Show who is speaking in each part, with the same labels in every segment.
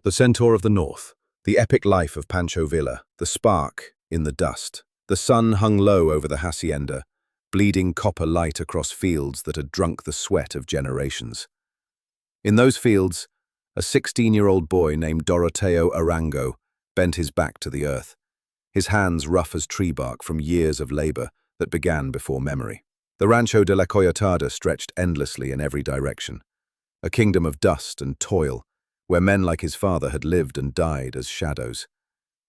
Speaker 1: The Centaur of the North, the epic life of Pancho Villa, the spark in the dust. The sun hung low over the hacienda, bleeding copper light across fields that had drunk the sweat of generations. In those fields, a 16-year-old boy named Doroteo Arango bent his back to the earth, his hands rough as tree bark from years of labor that began before memory. The Rancho de la Coyotada stretched endlessly in every direction, a kingdom of dust and toil, where men like his father had lived and died as shadows,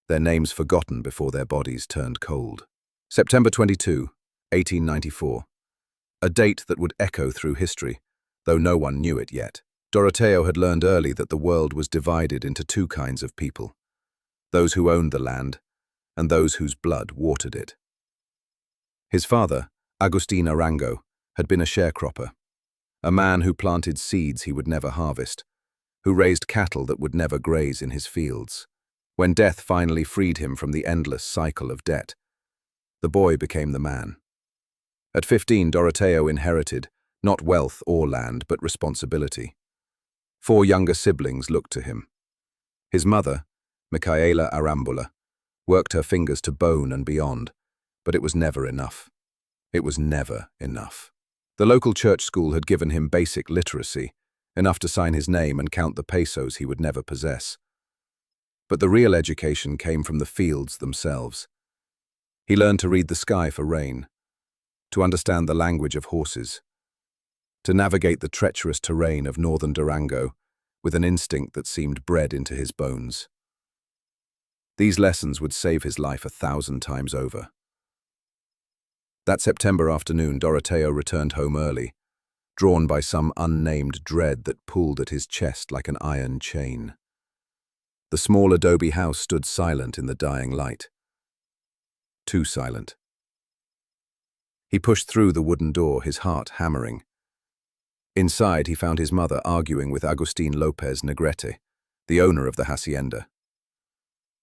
Speaker 1: their names forgotten before their bodies turned cold. September 22, 1894. A date that would echo through history, though no one knew it yet. Doroteo had learned early that the world was divided into two kinds of people, those who owned the land and those whose blood watered it. His father, Agustin Arango, had been a sharecropper, a man who planted seeds he would never harvest, who raised cattle that would never graze in his fields. When death finally freed him from the endless cycle of debt, the boy became the man. At 15, Doroteo inherited not wealth or land, but responsibility. 4 younger siblings looked to him. His mother, Micaela Arambula, worked her fingers to bone and beyond, but it was never enough. It was never enough. The local church school had given him basic literacy, enough to sign his name and count the pesos he would never possess. But the real education came from the fields themselves. He learned to read the sky for rain, to understand the language of horses, to navigate the treacherous terrain of northern Durango with an instinct that seemed bred into his bones. These lessons would save his life 1,000 times over. That September afternoon, Doroteo returned home early, drawn by some unnamed dread that pulled at his chest like an iron chain. The small adobe house stood silent in the dying light. Too silent. He pushed through the wooden door, his heart hammering. Inside, he found his mother arguing with Agustin Lopez Negrete, the owner of the hacienda.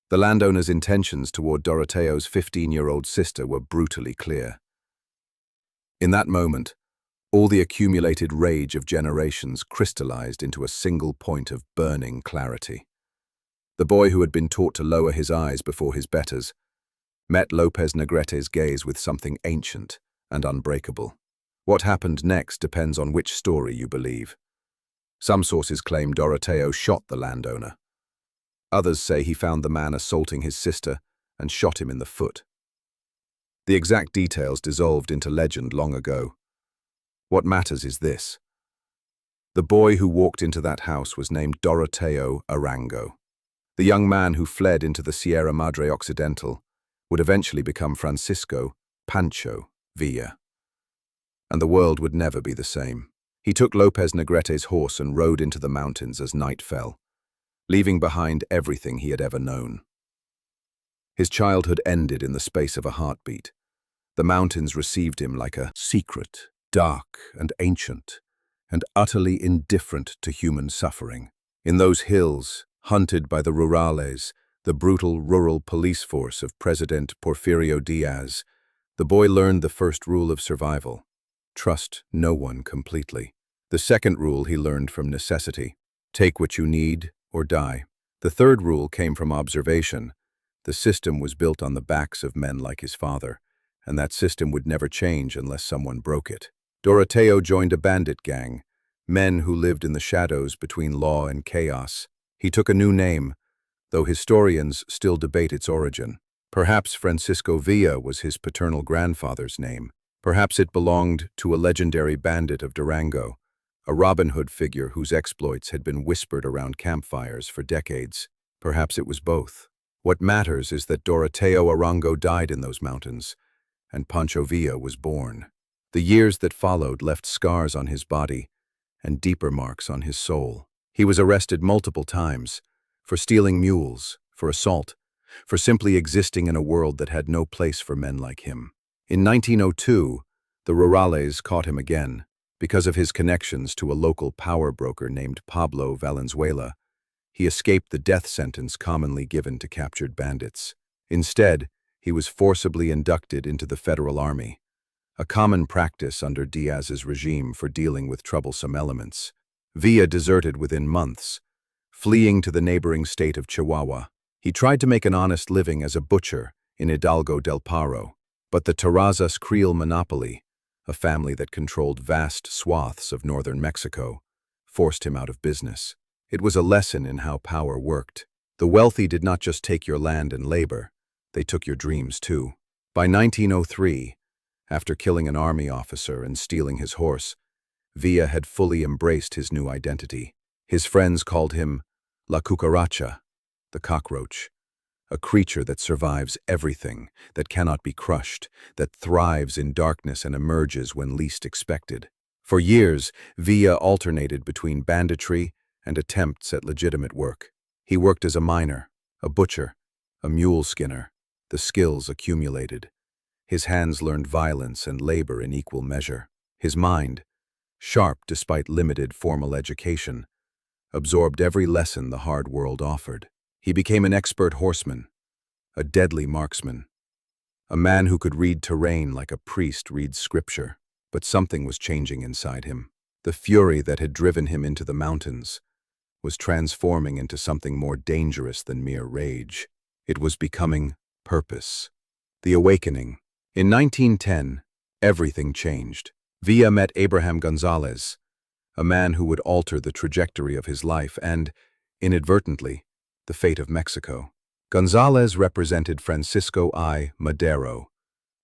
Speaker 1: The landowner's intentions toward Doroteo's 15-year-old sister were brutally clear. In that moment, all the accumulated rage of generations crystallized into a single point of burning clarity. The boy who had been taught to lower his eyes before his betters met Lopez Negrete's gaze with something ancient and unbreakable. What happened next depends on which story you believe. Some sources claim Doroteo shot the landowner. Others say he found the man assaulting his sister and shot him in the foot. The exact details dissolved into legend long ago. What matters is this. The boy who walked into that house was named Doroteo Arango. The young man who fled into the Sierra Madre Occidental would eventually become Francisco Pancho Villa. And the world would never be the same. He took Lopez Negrete's horse and rode into the mountains as night fell, leaving behind everything he had ever known. His childhood ended in the space of a heartbeat. The mountains received him like a secret, dark and ancient, and utterly indifferent to human suffering. In those hills, hunted by the rurales, the brutal rural police force of President Porfirio Diaz, the boy learned the first rule of survival: trust no one completely. The second rule he learned from necessity: take what you need or die. The third rule came from observation. The system was built on the backs of men like his father, and that system would never change unless someone broke it. Doroteo joined a bandit gang, men who lived in the shadows between law and chaos. He took a new name, though historians still debate its origin. Perhaps Francisco Villa was his paternal grandfather's name. Perhaps it belonged to a legendary bandit of Durango, a Robin Hood figure whose exploits had been whispered around campfires for decades. Perhaps it was both. What matters is that Doroteo Arango died in those mountains, and Pancho Villa was born. The years that followed left scars on his body and deeper marks on his soul. He was arrested multiple times for stealing mules, for assault, for simply existing in a world that had no place for men like him. In 1902, the rurales caught him again. Because of his connections to a local power broker named Pablo Valenzuela, he escaped the death sentence commonly given to captured bandits. Instead, he was forcibly inducted into the Federal Army, a common practice under Diaz's regime for dealing with troublesome elements. Villa deserted within months, fleeing to the neighboring state of Chihuahua. He tried to make an honest living as a butcher in Hidalgo del Paro, but the Terrazas Creel monopoly, a family that controlled vast swaths of northern Mexico, forced him out of business. It was a lesson in how power worked. The wealthy did not just take your land and labor, they took your dreams too. By 1903, after killing an army officer and stealing his horse, Villa had fully embraced his new identity. His friends called him La Cucaracha, the cockroach, a creature that survives everything, that cannot be crushed, that thrives in darkness and emerges when least expected. For years, Villa alternated between banditry and attempts at legitimate work. He worked as a miner, a butcher, a mule skinner. The skills accumulated. His hands learned violence and labor in equal measure. His mind, sharp despite limited formal education, absorbed every lesson the hard world offered. He became an expert horseman, a deadly marksman, a man who could read terrain like a priest reads scripture. But something was changing inside him. The fury that had driven him into the mountains was transforming into something more dangerous than mere rage. It was becoming purpose. The awakening. In 1910, everything changed. Villa met Abraham Gonzalez, a man who would alter the trajectory of his life and, inadvertently, the fate of Mexico. Gonzalez represented Francisco I. Madero,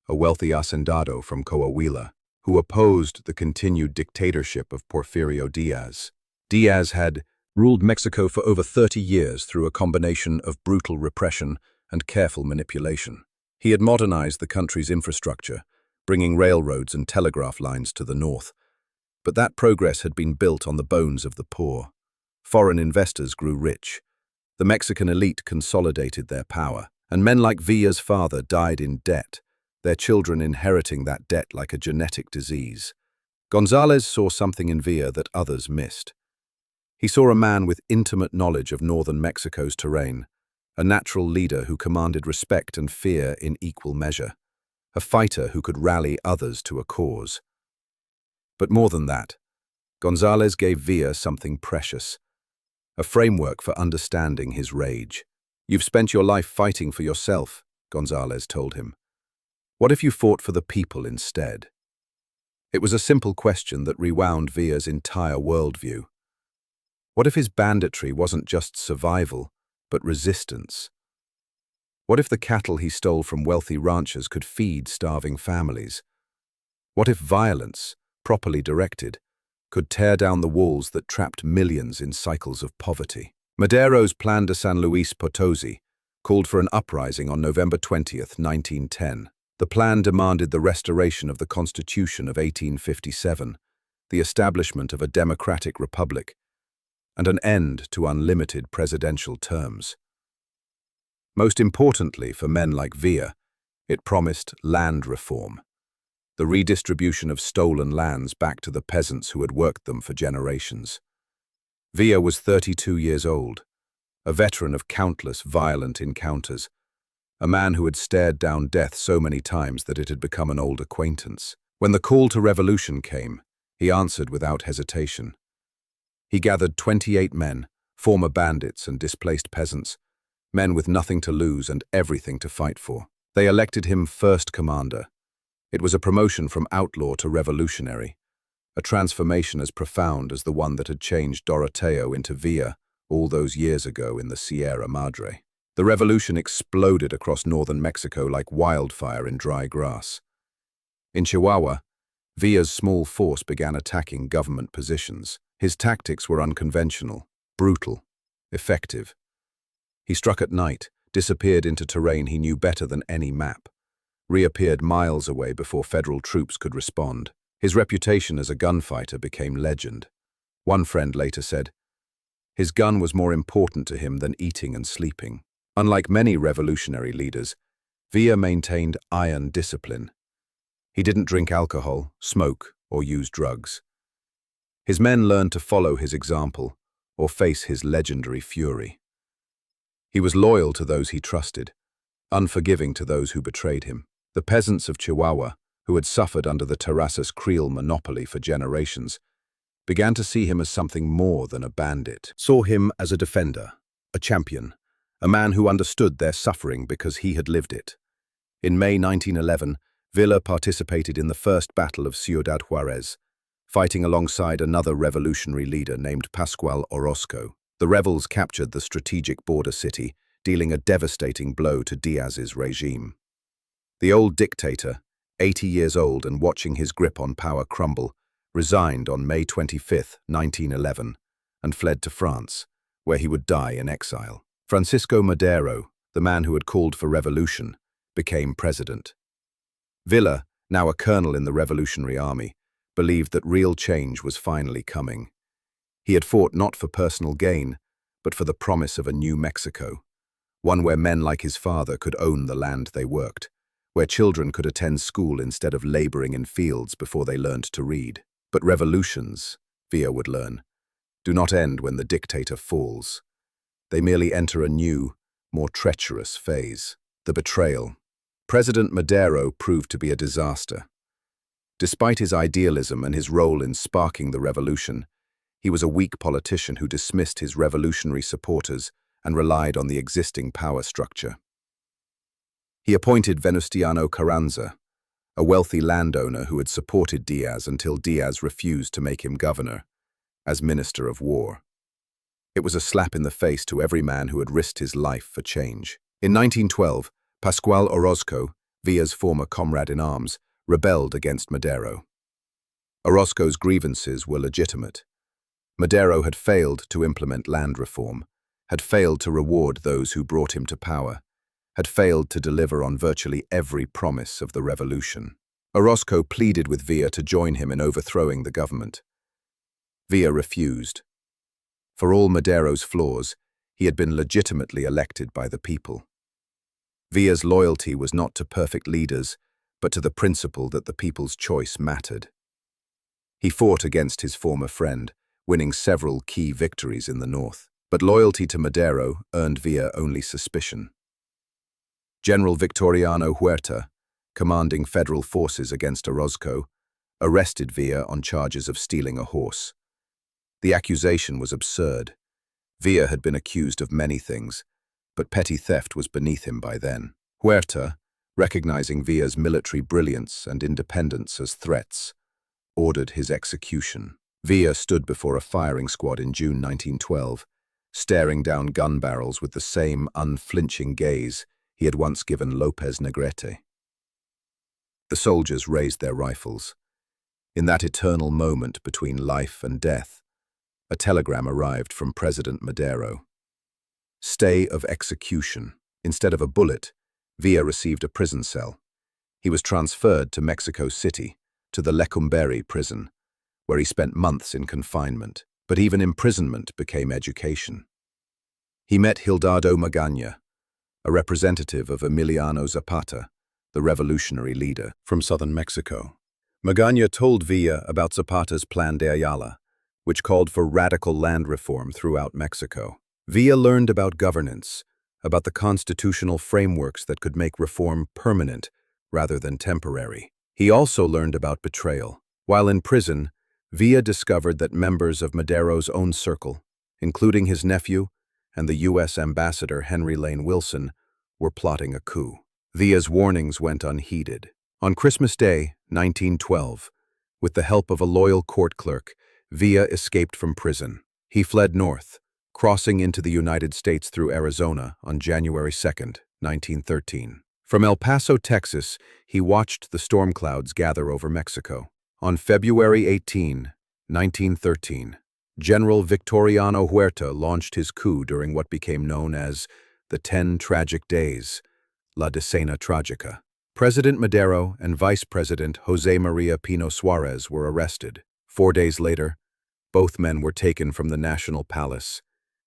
Speaker 1: a wealthy hacendado from Coahuila, who opposed the continued dictatorship of Porfirio Diaz. Diaz had ruled Mexico for over 30 years through a combination of brutal repression and careful manipulation. He had modernized the country's infrastructure, bringing railroads and telegraph lines to the north. But that progress had been built on the bones of the poor. Foreign investors grew rich. The Mexican elite consolidated their power, and men like Villa's father died in debt, their children inheriting that debt like a genetic disease. Gonzalez saw something in Villa that others missed. He saw a man with intimate knowledge of northern Mexico's terrain, a natural leader who commanded respect and fear in equal measure, a fighter who could rally others to a cause. But more than that, Gonzalez gave Villa something precious, a framework for understanding his rage. "You've spent your life fighting for yourself," Gonzalez told him. "What if you fought for the people instead?" It was a simple question that rewound Villa's entire worldview. What if his banditry wasn't just survival, but resistance? What if the cattle he stole from wealthy ranchers could feed starving families? What if violence, properly directed, could tear down the walls that trapped millions in cycles of poverty? Madero's Plan de San Luis Potosi called for an uprising on November 20th, 1910. The plan demanded the restoration of the Constitution of 1857, the establishment of a democratic republic, and an end to unlimited presidential terms. Most importantly for men like Villa, it promised land reform, the redistribution of stolen lands back to the peasants who had worked them for generations. Villa was 32 years old, a veteran of countless violent encounters, a man who had stared down death so many times that it had become an old acquaintance. When the call to revolution came, he answered without hesitation. He gathered 28 men, former bandits and displaced peasants, men with nothing to lose and everything to fight for. They elected him first commander. It was a promotion from outlaw to revolutionary, a transformation as profound as the one that had changed Doroteo into Villa all those years ago in the Sierra Madre. The revolution exploded across northern Mexico like wildfire in dry grass. In Chihuahua, Villa's small force began attacking government positions. His tactics were unconventional, brutal, effective. He struck at night, disappeared into terrain he knew better than any map, reappeared miles away before federal troops could respond. His reputation as a gunfighter became legend. One friend later said, "His gun was more important to him than eating and sleeping." Unlike many revolutionary leaders, Villa maintained iron discipline. He didn't drink alcohol, smoke, or use drugs. His men learned to follow his example or face his legendary fury. He was loyal to those he trusted, unforgiving to those who betrayed him. The peasants of Chihuahua, who had suffered under the Terrazas Creel monopoly for generations, began to see him as something more than a bandit, saw him as a defender, a champion, a man who understood their suffering because he had lived it. In May 1911, Villa participated in the First Battle of Ciudad Juárez, fighting alongside another revolutionary leader named Pascual Orozco. The rebels captured the strategic border city, dealing a devastating blow to Diaz's regime. The old dictator, 80 years old and watching his grip on power crumble, resigned on May 25, 1911, and fled to France, where he would die in exile. Francisco Madero, the man who had called for revolution, became president. Villa, now a colonel in the Revolutionary Army, believed that real change was finally coming. He had fought not for personal gain, but for the promise of a new Mexico, one where men like his father could own the land they worked, where children could attend school instead of laboring in fields before they learned to read. But revolutions, Villa would learn, do not end when the dictator falls. They merely enter a new, more treacherous phase, the betrayal. President Madero proved to be a disaster. Despite his idealism and his role in sparking the revolution, he was a weak politician who dismissed his revolutionary supporters and relied on the existing power structure. He appointed Venustiano Carranza, a wealthy landowner who had supported Diaz until Diaz refused to make him governor, as Minister of War. It was a slap in the face to every man who had risked his life for change. In 1912, Pascual Orozco, Villa's former comrade-in-arms, rebelled against Madero. Orozco's grievances were legitimate. Madero had failed to implement land reform, had failed to reward those who brought him to power, had failed to deliver on virtually every promise of the revolution. Orozco pleaded with Villa to join him in overthrowing the government. Villa refused. For all Madero's flaws, he had been legitimately elected by the people. Villa's loyalty was not to perfect leaders, but to the principle that the people's choice mattered. He fought against his former friend, winning several key victories in the north. But loyalty to Madero earned Villa only suspicion. General Victoriano Huerta, commanding federal forces against Orozco, arrested Villa on charges of stealing a horse. The accusation was absurd. Villa had been accused of many things, but petty theft was beneath him by then. Huerta, recognizing Villa's military brilliance and independence as threats, ordered his execution. Villa stood before a firing squad in June 1912, staring down gun barrels with the same unflinching gaze he had once given Lopez Negrete. The soldiers raised their rifles. In that eternal moment between life and death, a telegram arrived from President Madero. Stay of execution. Instead of a bullet, Villa received a prison cell. He was transferred to Mexico City, to the Lecumberri prison, where he spent months in confinement. But even imprisonment became education. He met Hildado Magaña, a representative of Emiliano Zapata, the revolutionary leader from southern Mexico. Magaña told Villa about Zapata's Plan de Ayala, which called for radical land reform throughout Mexico. Villa learned about governance, about the constitutional frameworks that could make reform permanent rather than temporary. He also learned about betrayal. While in prison, Villa discovered that members of Madero's own circle, including his nephew and the U.S. ambassador Henry Lane Wilson, were plotting a coup. Villa's warnings went unheeded. On Christmas Day, 1912, with the help of a loyal court clerk, Villa escaped from prison. He fled north, crossing into the United States through Arizona on January 2, 1913. From El Paso, Texas, he watched the storm clouds gather over Mexico. On February 18, 1913, General Victoriano Huerta launched his coup during what became known as the 10 Tragic Days, La Decena Tragica. President Madero and Vice President José María Pino Suárez were arrested. 4 days later, both men were taken from the National Palace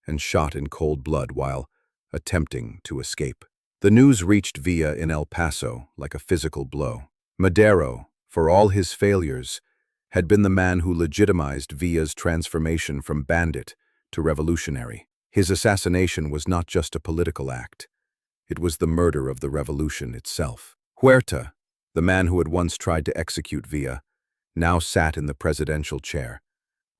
Speaker 1: and shot in cold blood while attempting to escape. The news reached Villa in El Paso like a physical blow. Madero, for all his failures, had been the man who legitimized Villa's transformation from bandit to revolutionary. His assassination was not just a political act. It was the murder of the revolution itself. Huerta, the man who had once tried to execute Villa, now sat in the presidential chair,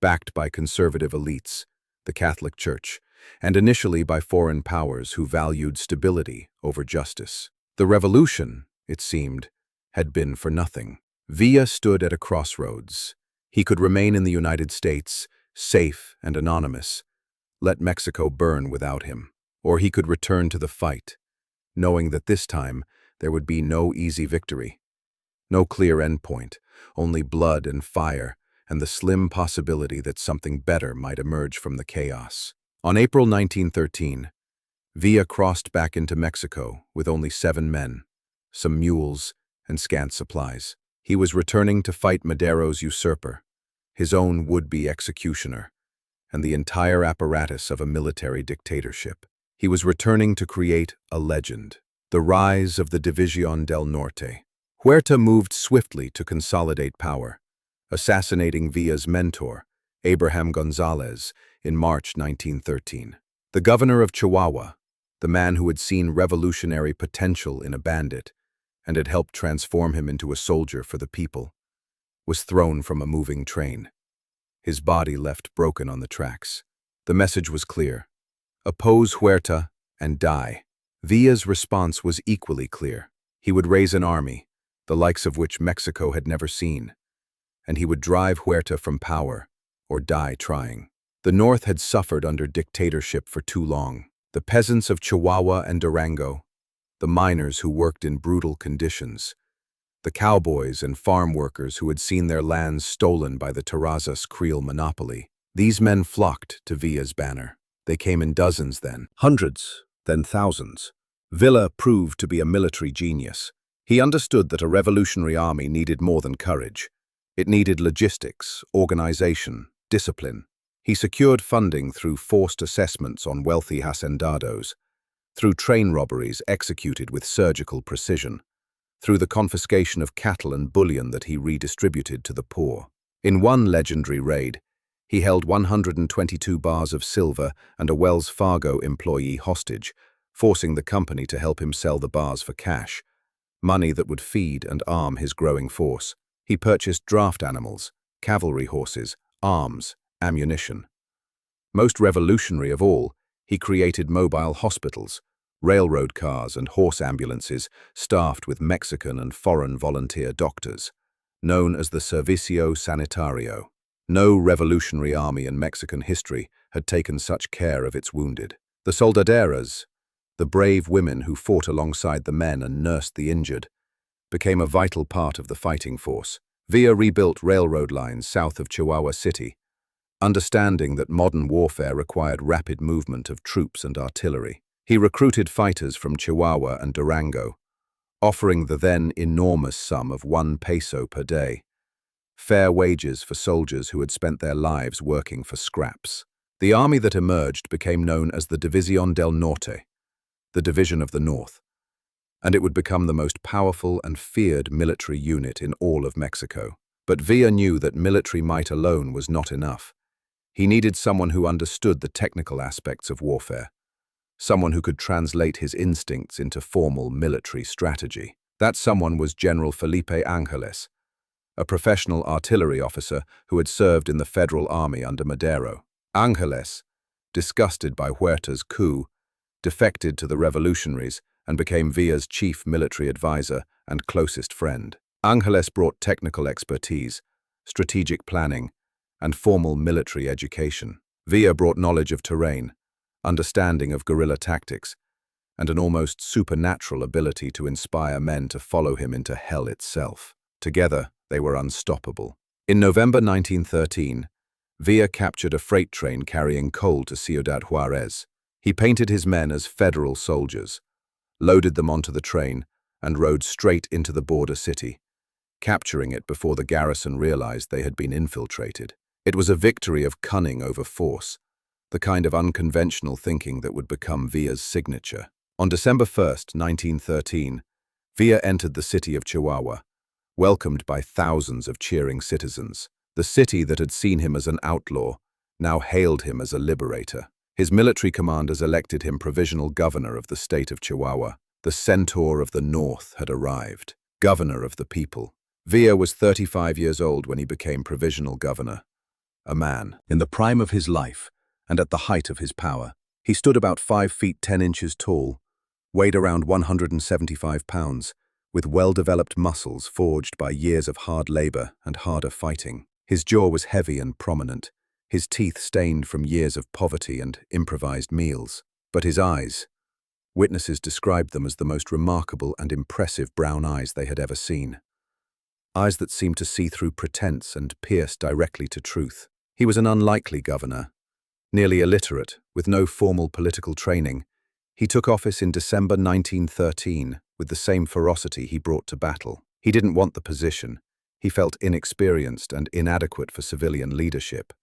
Speaker 1: backed by conservative elites, the Catholic Church, and initially by foreign powers who valued stability over justice. The revolution, it seemed, had been for nothing. Villa stood at a crossroads. He could remain in the United States, safe and anonymous, let Mexico burn without him, or he could return to the fight, knowing that this time there would be no easy victory. No clear endpoint, only blood and fire, and the slim possibility that something better might emerge from the chaos. On April 1913, Villa crossed back into Mexico with only 7 men, some mules, and scant supplies. He was returning to fight Madero's usurper, his own would-be executioner, and the entire apparatus of a military dictatorship. He was returning to create a legend, the rise of the División del Norte. Huerta moved swiftly to consolidate power, assassinating Villa's mentor, Abraham González, in March 1913. The governor of Chihuahua, the man who had seen revolutionary potential in a bandit and had helped transform him into a soldier for the people, was thrown from a moving train. His body left broken on the tracks. The message was clear: oppose Huerta and die. Villa's response was equally clear. He would raise an army, the likes of which Mexico had never seen, and he would drive Huerta from power or die trying. The North had suffered under dictatorship for too long. The peasants of Chihuahua and Durango, the miners who worked in brutal conditions, the cowboys and farm workers who had seen their lands stolen by the Terrazas Creole monopoly. These men flocked to Villa's banner. They came in dozens then, hundreds, then thousands. Villa proved to be a military genius. He understood that a revolutionary army needed more than courage. It needed logistics, organization, discipline. He secured funding through forced assessments on wealthy hacendados, through train robberies executed with surgical precision, through the confiscation of cattle and bullion that he redistributed to the poor. In one legendary raid, he held 122 bars of silver and a Wells Fargo employee hostage, forcing the company to help him sell the bars for cash, money that would feed and arm his growing force. He purchased draft animals, cavalry horses, arms, ammunition. Most revolutionary of all, he created mobile hospitals, railroad cars and horse ambulances staffed with Mexican and foreign volunteer doctors, known as the Servicio Sanitario. No revolutionary army in Mexican history had taken such care of its wounded. The soldaderas, the brave women who fought alongside the men and nursed the injured, became a vital part of the fighting force. Villa rebuilt railroad lines south of Chihuahua City, understanding that modern warfare required rapid movement of troops and artillery. He recruited fighters from Chihuahua and Durango, offering the then enormous sum of 1 peso per day, fair wages for soldiers who had spent their lives working for scraps. The army that emerged became known as the División del Norte, the Division of the North, and it would become the most powerful and feared military unit in all of Mexico. But Villa knew that military might alone was not enough. He needed someone who understood the technical aspects of warfare, someone who could translate his instincts into formal military strategy. That someone was General Felipe Angeles, a professional artillery officer who had served in the federal army under Madero. Angeles, disgusted by Huerta's coup, defected to the revolutionaries and became Villa's chief military advisor and closest friend. Angeles brought technical expertise, strategic planning, and formal military education. Villa brought knowledge of terrain, understanding of guerrilla tactics, and an almost supernatural ability to inspire men to follow him into hell itself. Together, they were unstoppable. In November 1913, Villa captured a freight train carrying coal to Ciudad Juárez. He painted his men as federal soldiers, loaded them onto the train, and rode straight into the border city, capturing it before the garrison realized they had been infiltrated. It was a victory of cunning over force, the kind of unconventional thinking that would become Villa's signature. On December 1st, 1913, Villa entered the city of Chihuahua, welcomed by thousands of cheering citizens. The city that had seen him as an outlaw now hailed him as a liberator. His military commanders elected him provisional governor of the state of Chihuahua. The Centaur of the North had arrived, governor of the people. Villa was 35 years old when he became provisional governor, a man, in the prime of his life and at the height of his power. He stood about 5 feet 10 inches tall, weighed around 175 pounds, with well-developed muscles forged by years of hard labor and harder fighting. His jaw was heavy and prominent, his teeth stained from years of poverty and improvised meals. But his eyes, witnesses described them as the most remarkable and impressive brown eyes they had ever seen. Eyes that seemed to see through pretense and pierce directly to truth. He was an unlikely governor. Nearly illiterate, with no formal political training, he took office in December 1913 with the same ferocity he brought to battle. He didn't want the position. He felt inexperienced and inadequate for civilian leadership.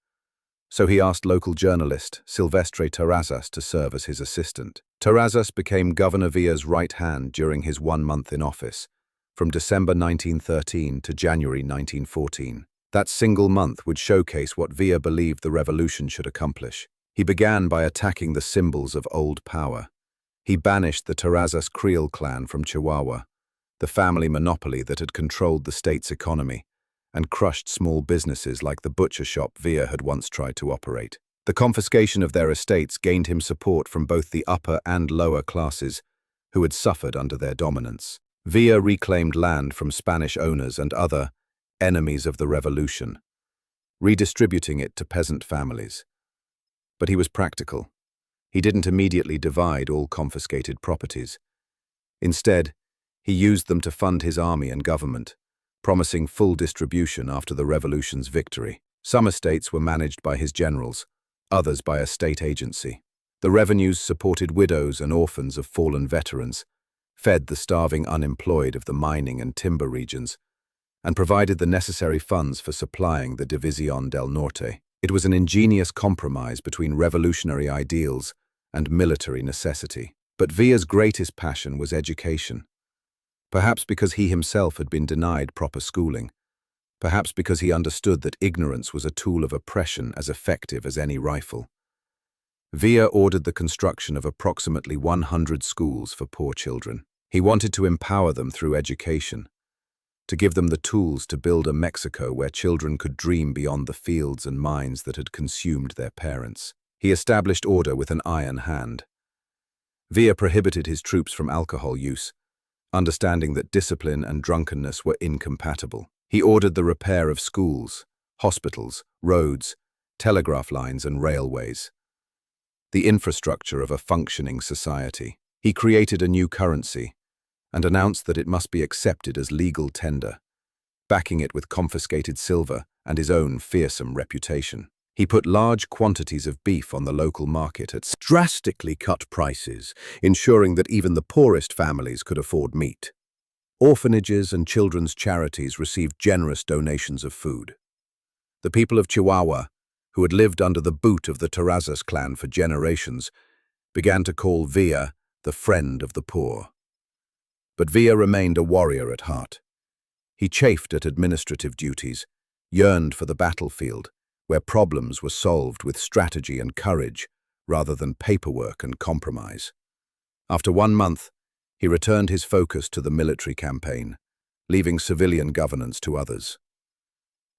Speaker 1: So he asked local journalist Silvestre Terrazas to serve as his assistant. Terrazas became Governor Villa's right hand during his 1 month in office, from December 1913 to January 1914. That single month would showcase what Villa believed the revolution should accomplish. He began by attacking the symbols of old power. He banished the Terrazas Creole clan from Chihuahua, the family monopoly that had controlled the state's economy, and crushed small businesses like the butcher shop Villa had once tried to operate. The confiscation of their estates gained him support from both the upper and lower classes, who had suffered under their dominance. Villa reclaimed land from Spanish owners and other enemies of the revolution, redistributing it to peasant families. But he was practical. He didn't immediately divide all confiscated properties. Instead, he used them to fund his army and government, promising full distribution after the revolution's victory. Some estates were managed by his generals, others by a state agency. The revenues supported widows and orphans of fallen veterans, fed the starving unemployed of the mining and timber regions, and provided the necessary funds for supplying the División del Norte. It was an ingenious compromise between revolutionary ideals and military necessity. But Villa's greatest passion was education. Perhaps because he himself had been denied proper schooling. Perhaps because he understood that ignorance was a tool of oppression as effective as any rifle. Villa ordered the construction of approximately 100 schools for poor children. He wanted to empower them through education, to give them the tools to build a Mexico where children could dream beyond the fields and mines that had consumed their parents. He established order with an iron hand. Villa prohibited his troops from alcohol use, understanding that discipline and drunkenness were incompatible. He ordered the repair of schools, hospitals, roads, telegraph lines and railways, the infrastructure of a functioning society. He created a new currency and announced that it must be accepted as legal tender, backing it with confiscated silver and his own fearsome reputation. He put large quantities of beef on the local market at drastically cut prices, ensuring that even the poorest families could afford meat. Orphanages and children's charities received generous donations of food. The people of Chihuahua, who had lived under the boot of the Terrazas clan for generations, began to call Villa the friend of the poor. But Villa remained a warrior at heart. He chafed at administrative duties, yearned for the battlefield, where problems were solved with strategy and courage rather than paperwork and compromise. After 1 month, he returned his focus to the military campaign, leaving civilian governance to others.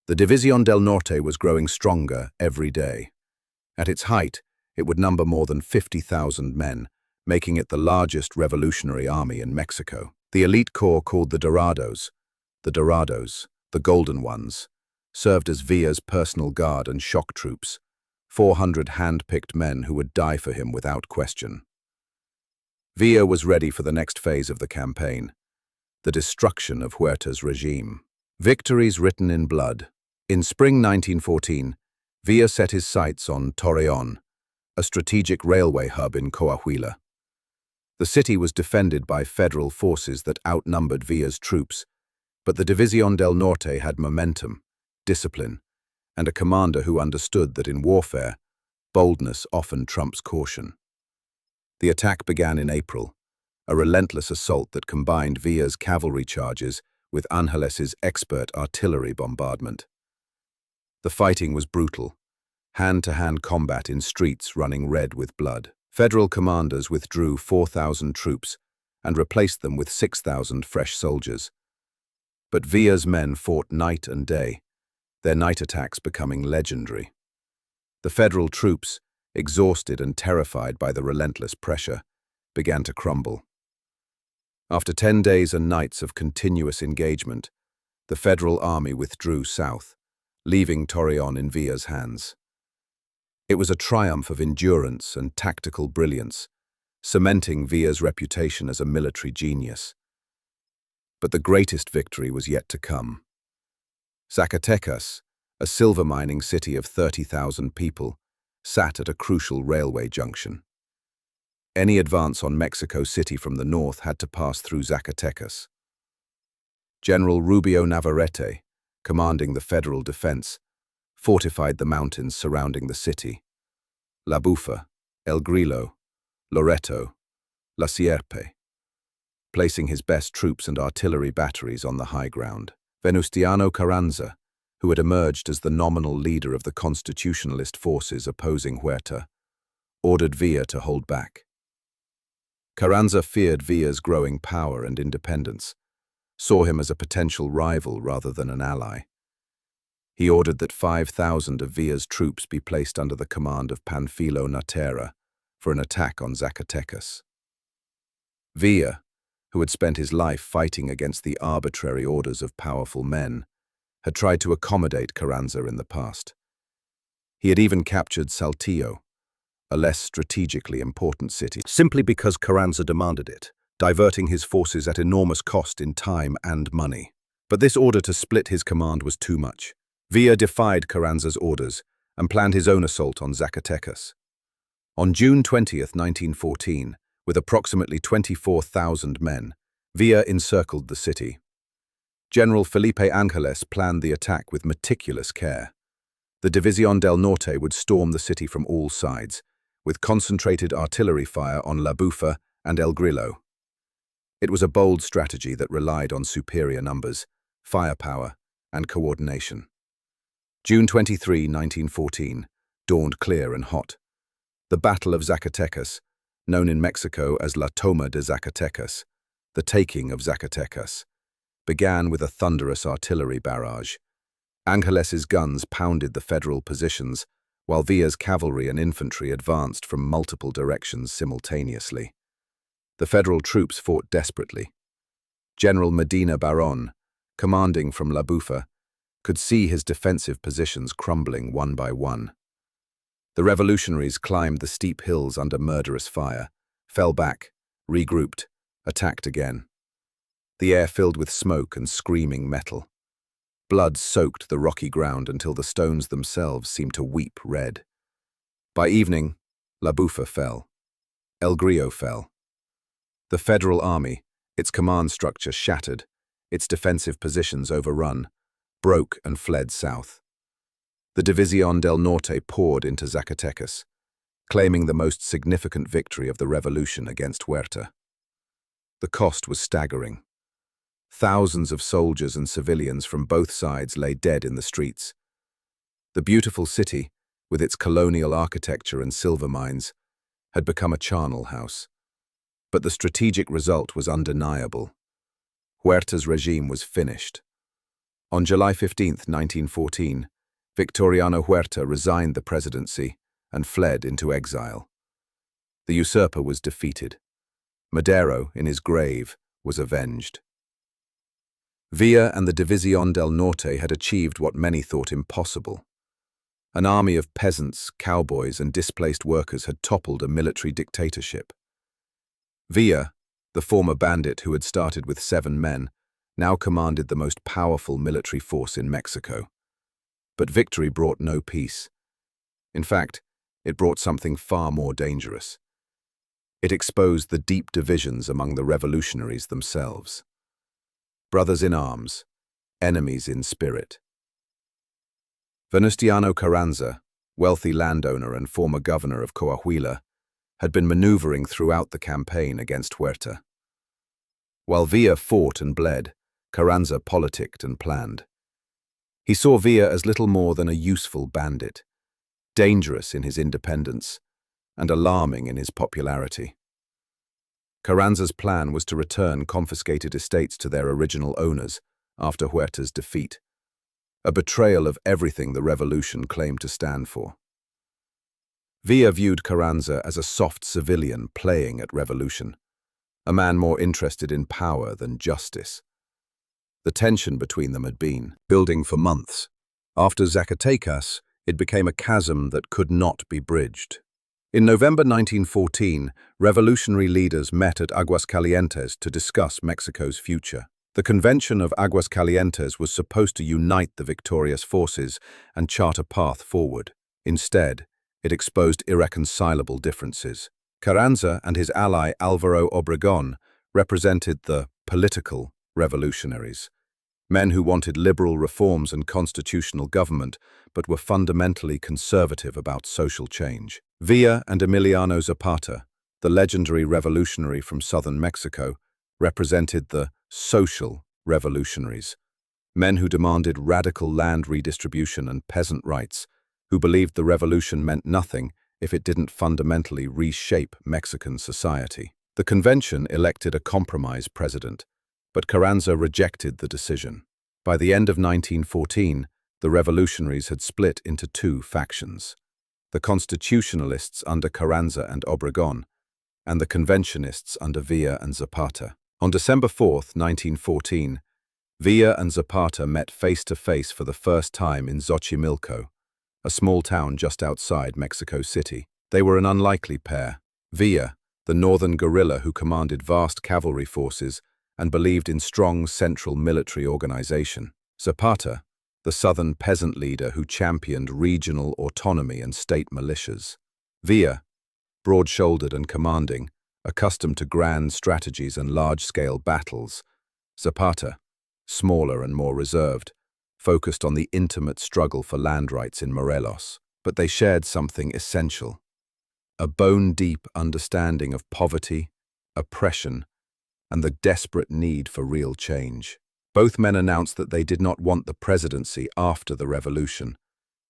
Speaker 1: The División del Norte was growing stronger every day. At its height, it would number more than 50,000 men, making it the largest revolutionary army in Mexico. The elite corps called the Dorados, the Golden Ones, served as Villa's personal guard and shock troops, 400 hand-picked men who would die for him without question. Villa was ready for the next phase of the campaign, the destruction of Huerta's regime. Victories written in blood. In spring 1914, Villa set his sights on Torreón, a strategic railway hub in Coahuila. The city was defended by federal forces that outnumbered Villa's troops, but the División del Norte had momentum, discipline, and a commander who understood that in warfare, boldness often trumps caution. The attack began in April, a relentless assault that combined Villa's cavalry charges with Ángeles's expert artillery bombardment. The fighting was brutal, hand-to-hand combat in streets running red with blood. Federal commanders withdrew 4,000 troops and replaced them with 6,000 fresh soldiers. But Villa's men fought night and day, their night attacks becoming legendary. The federal troops, exhausted and terrified by the relentless pressure, began to crumble. After 10 days and nights of continuous engagement, the federal army withdrew south, leaving Torreon in Villa's hands. It was a triumph of endurance and tactical brilliance, cementing Villa's reputation as a military genius. But the greatest victory was yet to come. Zacatecas, a silver mining city of 30,000 people, sat at a crucial railway junction. Any advance on Mexico City from the north had to pass through Zacatecas. General Rubio Navarrete, commanding the federal defense, fortified the mountains surrounding the city: La Bufa, El Grillo, Loreto, La Sierpe, placing his best troops and artillery batteries on the high ground. Venustiano Carranza, who had emerged as the nominal leader of the constitutionalist forces opposing Huerta, ordered Villa to hold back. Carranza feared Villa's growing power and independence, saw him as a potential rival rather than an ally. He ordered that 5,000 of Villa's troops be placed under the command of Panfilo Natera for an attack on Zacatecas. Villa, who had spent his life fighting against the arbitrary orders of powerful men, had tried to accommodate Carranza in the past. He had even captured Saltillo, a less strategically important city, simply because Carranza demanded it, diverting his forces at enormous cost in time and money. But this order to split his command was too much. Villa defied Carranza's orders and planned his own assault on Zacatecas. On June 20th, 1914, with approximately 24,000 men, Villa encircled the city. General Felipe Angeles planned the attack with meticulous care. The División del Norte would storm the city from all sides, with concentrated artillery fire on La Bufa and El Grillo. It was a bold strategy that relied on superior numbers, firepower, and coordination. June 23, 1914, dawned clear and hot. The Battle of Zacatecas, known in Mexico as La Toma de Zacatecas, the taking of Zacatecas, began with a thunderous artillery barrage. Angeles's guns pounded the federal positions, while Villa's cavalry and infantry advanced from multiple directions simultaneously. The federal troops fought desperately. General Medina Barón, commanding from La Bufa, could see his defensive positions crumbling one by one. The revolutionaries climbed the steep hills under murderous fire, fell back, regrouped, attacked again. The air filled with smoke and screaming metal. Blood soaked the rocky ground until the stones themselves seemed to weep red. By evening, La Bufa fell. El Grillo fell. The federal army, its command structure shattered, its defensive positions overrun, broke and fled south. The División del Norte poured into Zacatecas, claiming the most significant victory of the revolution against Huerta. The cost was staggering. Thousands of soldiers and civilians from both sides lay dead in the streets. The beautiful city, with its colonial architecture and silver mines, had become a charnel house. But the strategic result was undeniable. Huerta's regime was finished. On July 15, 1914, Victoriano Huerta resigned the presidency and fled into exile. The usurper was defeated. Madero, in his grave, was avenged. Villa and the División del Norte had achieved what many thought impossible. An army of peasants, cowboys, and displaced workers had toppled a military dictatorship. Villa, the former bandit who had started with 7 men, now commanded the most powerful military force in Mexico. But victory brought no peace. In fact, it brought something far more dangerous. It exposed the deep divisions among the revolutionaries themselves. Brothers in arms, enemies in spirit. Venustiano Carranza, wealthy landowner and former governor of Coahuila, had been maneuvering throughout the campaign against Huerta. While Villa fought and bled, Carranza politicked and planned. He saw Villa as little more than a useful bandit, dangerous in his independence and alarming in his popularity. Carranza's plan was to return confiscated estates to their original owners after Huerta's defeat. a betrayal of everything the revolution claimed to stand for. Villa viewed Carranza as a soft civilian playing at revolution, a man more interested in power than justice. The tension between them had been building for months. After Zacatecas, it became a chasm that could not be bridged. In November 1914, revolutionary leaders met at Aguascalientes to discuss Mexico's future. The Convention of Aguascalientes was supposed to unite the victorious forces and chart a path forward. Instead, it exposed irreconcilable differences. Carranza and his ally Álvaro Obregón represented the political revolutionaries, men who wanted liberal reforms and constitutional government, but were fundamentally conservative about social change. Villa and Emiliano Zapata, the legendary revolutionary from southern Mexico, represented the social revolutionaries, men who demanded radical land redistribution and peasant rights, who believed the revolution meant nothing if it didn't fundamentally reshape Mexican society. The convention elected a compromise president, but Carranza rejected the decision. By the end of 1914, the revolutionaries had split into two factions: the constitutionalists under Carranza and Obregón, and the conventionists under Villa and Zapata. On December 4, 1914, Villa and Zapata met face-to-face for the first time in Xochimilco, a small town just outside Mexico City. They were an unlikely pair. Villa, the northern guerrilla who commanded vast cavalry forces and believed in strong central military organization. Zapata, the southern peasant leader who championed regional autonomy and state militias. Villa, broad-shouldered and commanding, accustomed to grand strategies and large-scale battles. Zapata, smaller and more reserved, focused on the intimate struggle for land rights in Morelos. But they shared something essential: a bone-deep understanding of poverty, oppression, and the desperate need for real change. Both men announced that they did not want the presidency after the revolution.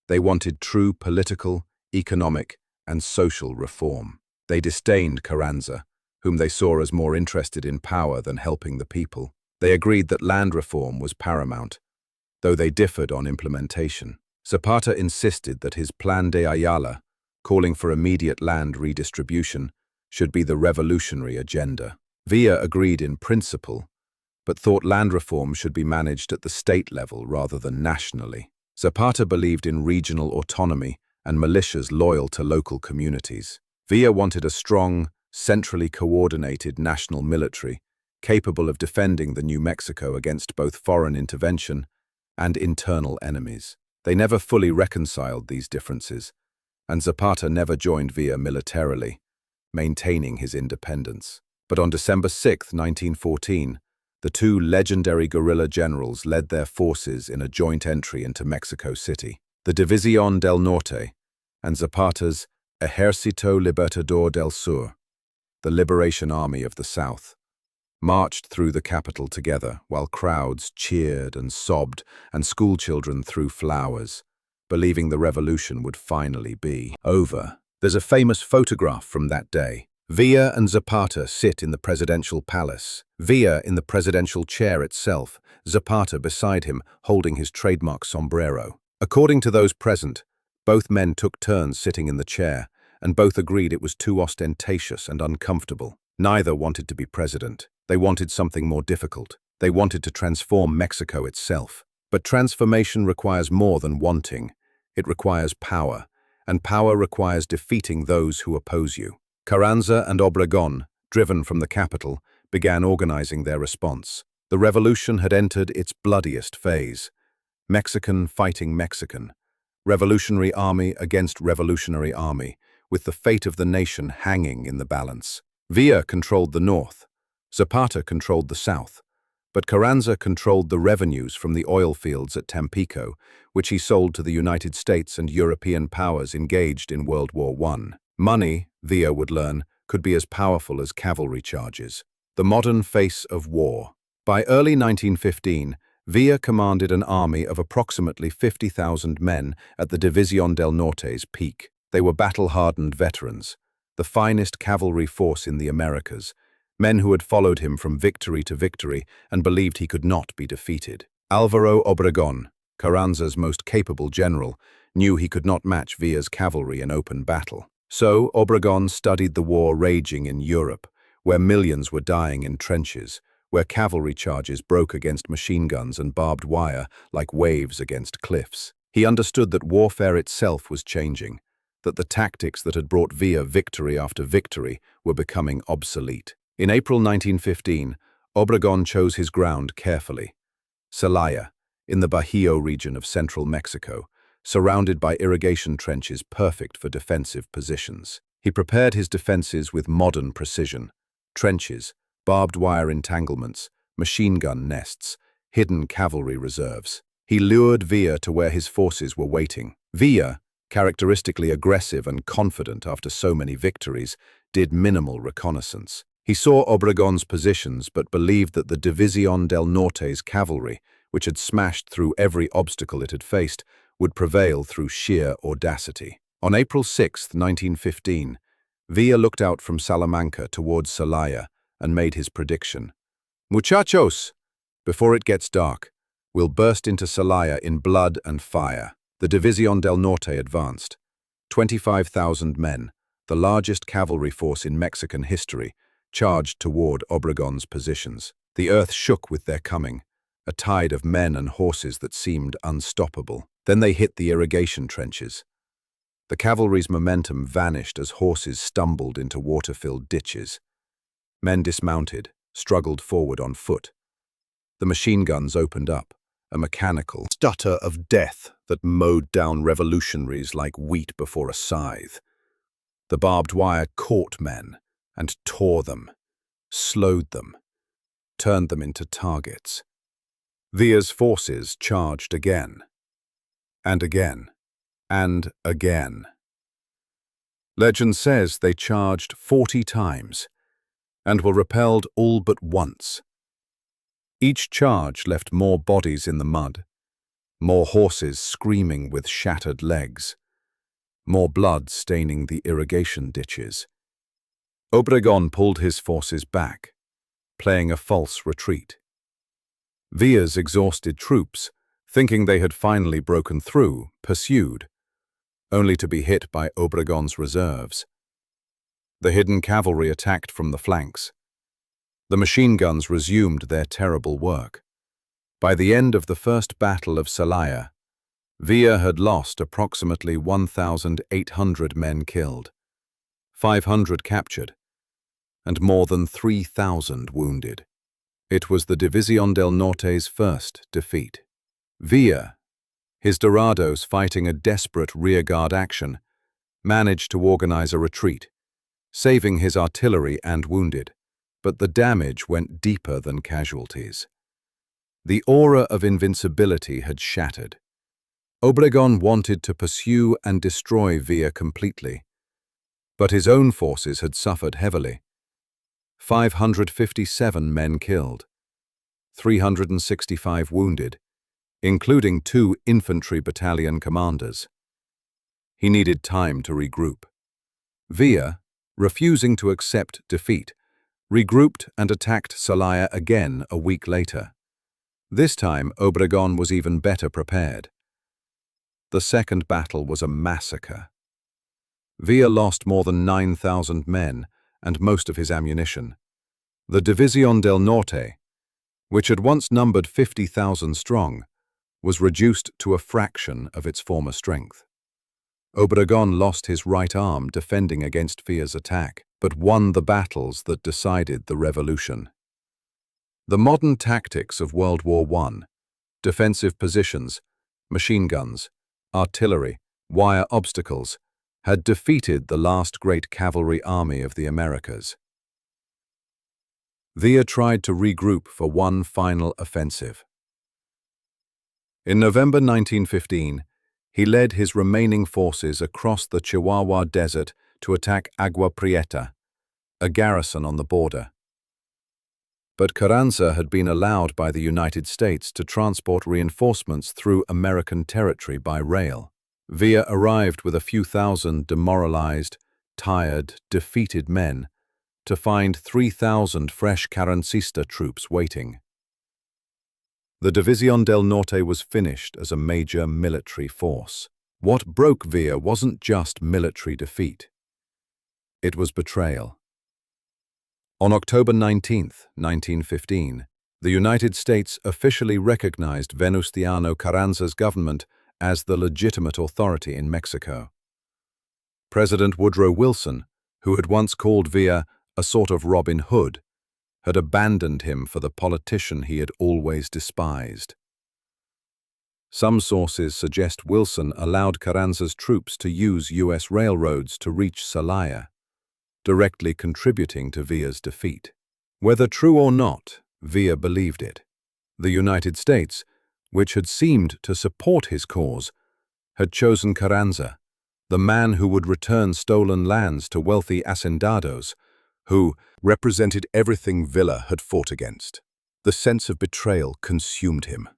Speaker 1: They wanted true political, economic, and social reform. They disdained Carranza, whom they saw as more interested in power than helping the people. They agreed that land reform was paramount, though they differed on implementation. Zapata insisted that his Plan de Ayala, calling for immediate land redistribution, should be the revolutionary agenda. Villa agreed in principle, but thought land reform should be managed at the state level rather than nationally. Zapata believed in regional autonomy and militias loyal to local communities. Villa wanted a strong, centrally coordinated national military, capable of defending the New Mexico against both foreign intervention and internal enemies. They never fully reconciled these differences, and Zapata never joined Villa militarily, maintaining his independence. But on December 6, 1914, the two legendary guerrilla generals led their forces in a joint entry into Mexico City. The División del Norte and Zapata's Ejército Libertador del Sur, the Liberation Army of the South, marched through the capital together while crowds cheered and sobbed and schoolchildren threw flowers, believing the revolution would finally be over. There's a famous photograph from that day. Villa and Zapata sit in the presidential palace, Villa in the presidential chair itself, Zapata beside him holding his trademark sombrero. According to those present, both men took turns sitting in the chair, and both agreed it was too ostentatious and uncomfortable. Neither wanted to be president. They wanted something more difficult. They wanted to transform Mexico itself. But transformation requires more than wanting. It requires power, and power requires defeating those who oppose you. Carranza and Obregón, driven from the capital, began organizing their response. The revolution had entered its bloodiest phase. Mexican fighting Mexican. Revolutionary army against revolutionary army, with the fate of the nation hanging in the balance. Villa controlled the north. Zapata controlled the south. But Carranza controlled the revenues from the oil fields at Tampico, which he sold to the United States and European powers engaged in World War I. Money, Villa would learn, could be as powerful as cavalry charges. The modern face of war. By early 1915, Villa commanded an army of approximately 50,000 men at the División del Norte's peak. They were battle-hardened veterans, the finest cavalry force in the Americas, men who had followed him from victory to victory and believed he could not be defeated. Álvaro Obregón, Carranza's most capable general, knew he could not match Villa's cavalry in open battle. So Obregón studied the war raging in Europe, where millions were dying in trenches, where cavalry charges broke against machine guns and barbed wire like waves against cliffs. He understood that warfare itself was changing, that the tactics that had brought Villa victory after victory were becoming obsolete. In April 1915, Obregón chose his ground carefully. Celaya, in the Bajío region of central Mexico, surrounded by irrigation trenches perfect for defensive positions. He prepared his defenses with modern precision: trenches, barbed wire entanglements, machine gun nests, hidden cavalry reserves. He lured Villa to where his forces were waiting. Villa, characteristically aggressive and confident after so many victories, did minimal reconnaissance. He saw Obregón's positions but believed that the División del Norte's cavalry, which had smashed through every obstacle it had faced, would prevail through sheer audacity. On April 6, 1915, Villa looked out from Salamanca towards Celaya and made his prediction. "Muchachos, before it gets dark, we'll burst into Celaya in blood and fire." The División del Norte advanced. 25,000 men, the largest cavalry force in Mexican history, charged toward Obregón's positions. The earth shook with their coming, a tide of men and horses that seemed unstoppable. Then they hit the irrigation trenches. The cavalry's momentum vanished as horses stumbled into water-filled ditches. Men dismounted, struggled forward on foot. The machine guns opened up, a mechanical stutter of death that mowed down revolutionaries like wheat before a scythe. The barbed wire caught men and tore them, slowed them, turned them into targets. Villa's forces charged again, and again, and again. Legend says they charged 40 times and were repelled all but once. Each charge left more bodies in the mud, more horses screaming with shattered legs, more blood staining the irrigation ditches. Obregón pulled his forces back, playing a false retreat. Villa's exhausted troops, thinking they had finally broken through, pursued, only to be hit by Obregón's reserves. The hidden cavalry attacked from the flanks. The machine guns resumed their terrible work. By the end of the first battle of Celaya, Villa had lost approximately 1,800 men killed, 500 captured, and more than 3,000 wounded. It was the División del Norte's first defeat. Villa, his dorados fighting a desperate rearguard action, managed to organize a retreat, saving his artillery and wounded, but the damage went deeper than casualties. The aura of invincibility had shattered. Obregón wanted to pursue and destroy Villa completely, but his own forces had suffered heavily. 557 men killed, 365 wounded, including 2 infantry battalion commanders. He needed time to regroup. Villa, refusing to accept defeat, regrouped and attacked Celaya again a week later. This time, Obregón was even better prepared. The second battle was a massacre. Villa lost more than 9,000 men and most of his ammunition. The División del Norte, which had once numbered 50,000 strong, was reduced to a fraction of its former strength. Obregón lost his right arm defending against Villa's attack, but won the battles that decided the revolution. The modern tactics of World War I, defensive positions, machine guns, artillery, wire obstacles, had defeated the last great cavalry army of the Americas. Villa tried to regroup for one final offensive. In November 1915, he led his remaining forces across the Chihuahua Desert to attack Agua Prieta, a garrison on the border. But Carranza had been allowed by the United States to transport reinforcements through American territory by rail. Villa arrived with a few thousand demoralized, tired, defeated men to find 3,000 fresh Carrancista troops waiting. The División del Norte was finished as a major military force. What broke Villa wasn't just military defeat. It was betrayal. On October 19, 1915, the United States officially recognized Venustiano Carranza's government as the legitimate authority in Mexico. President Woodrow Wilson, who had once called Villa a sort of Robin Hood, had abandoned him for the politician he had always despised. Some sources suggest Wilson allowed Carranza's troops to use U.S. railroads to reach Celaya, directly contributing to Villa's defeat. Whether true or not, Villa believed it. The United States, which had seemed to support his cause, had chosen Carranza, the man who would return stolen lands to wealthy hacendados, who represented everything Villa had fought against. The sense of betrayal consumed him.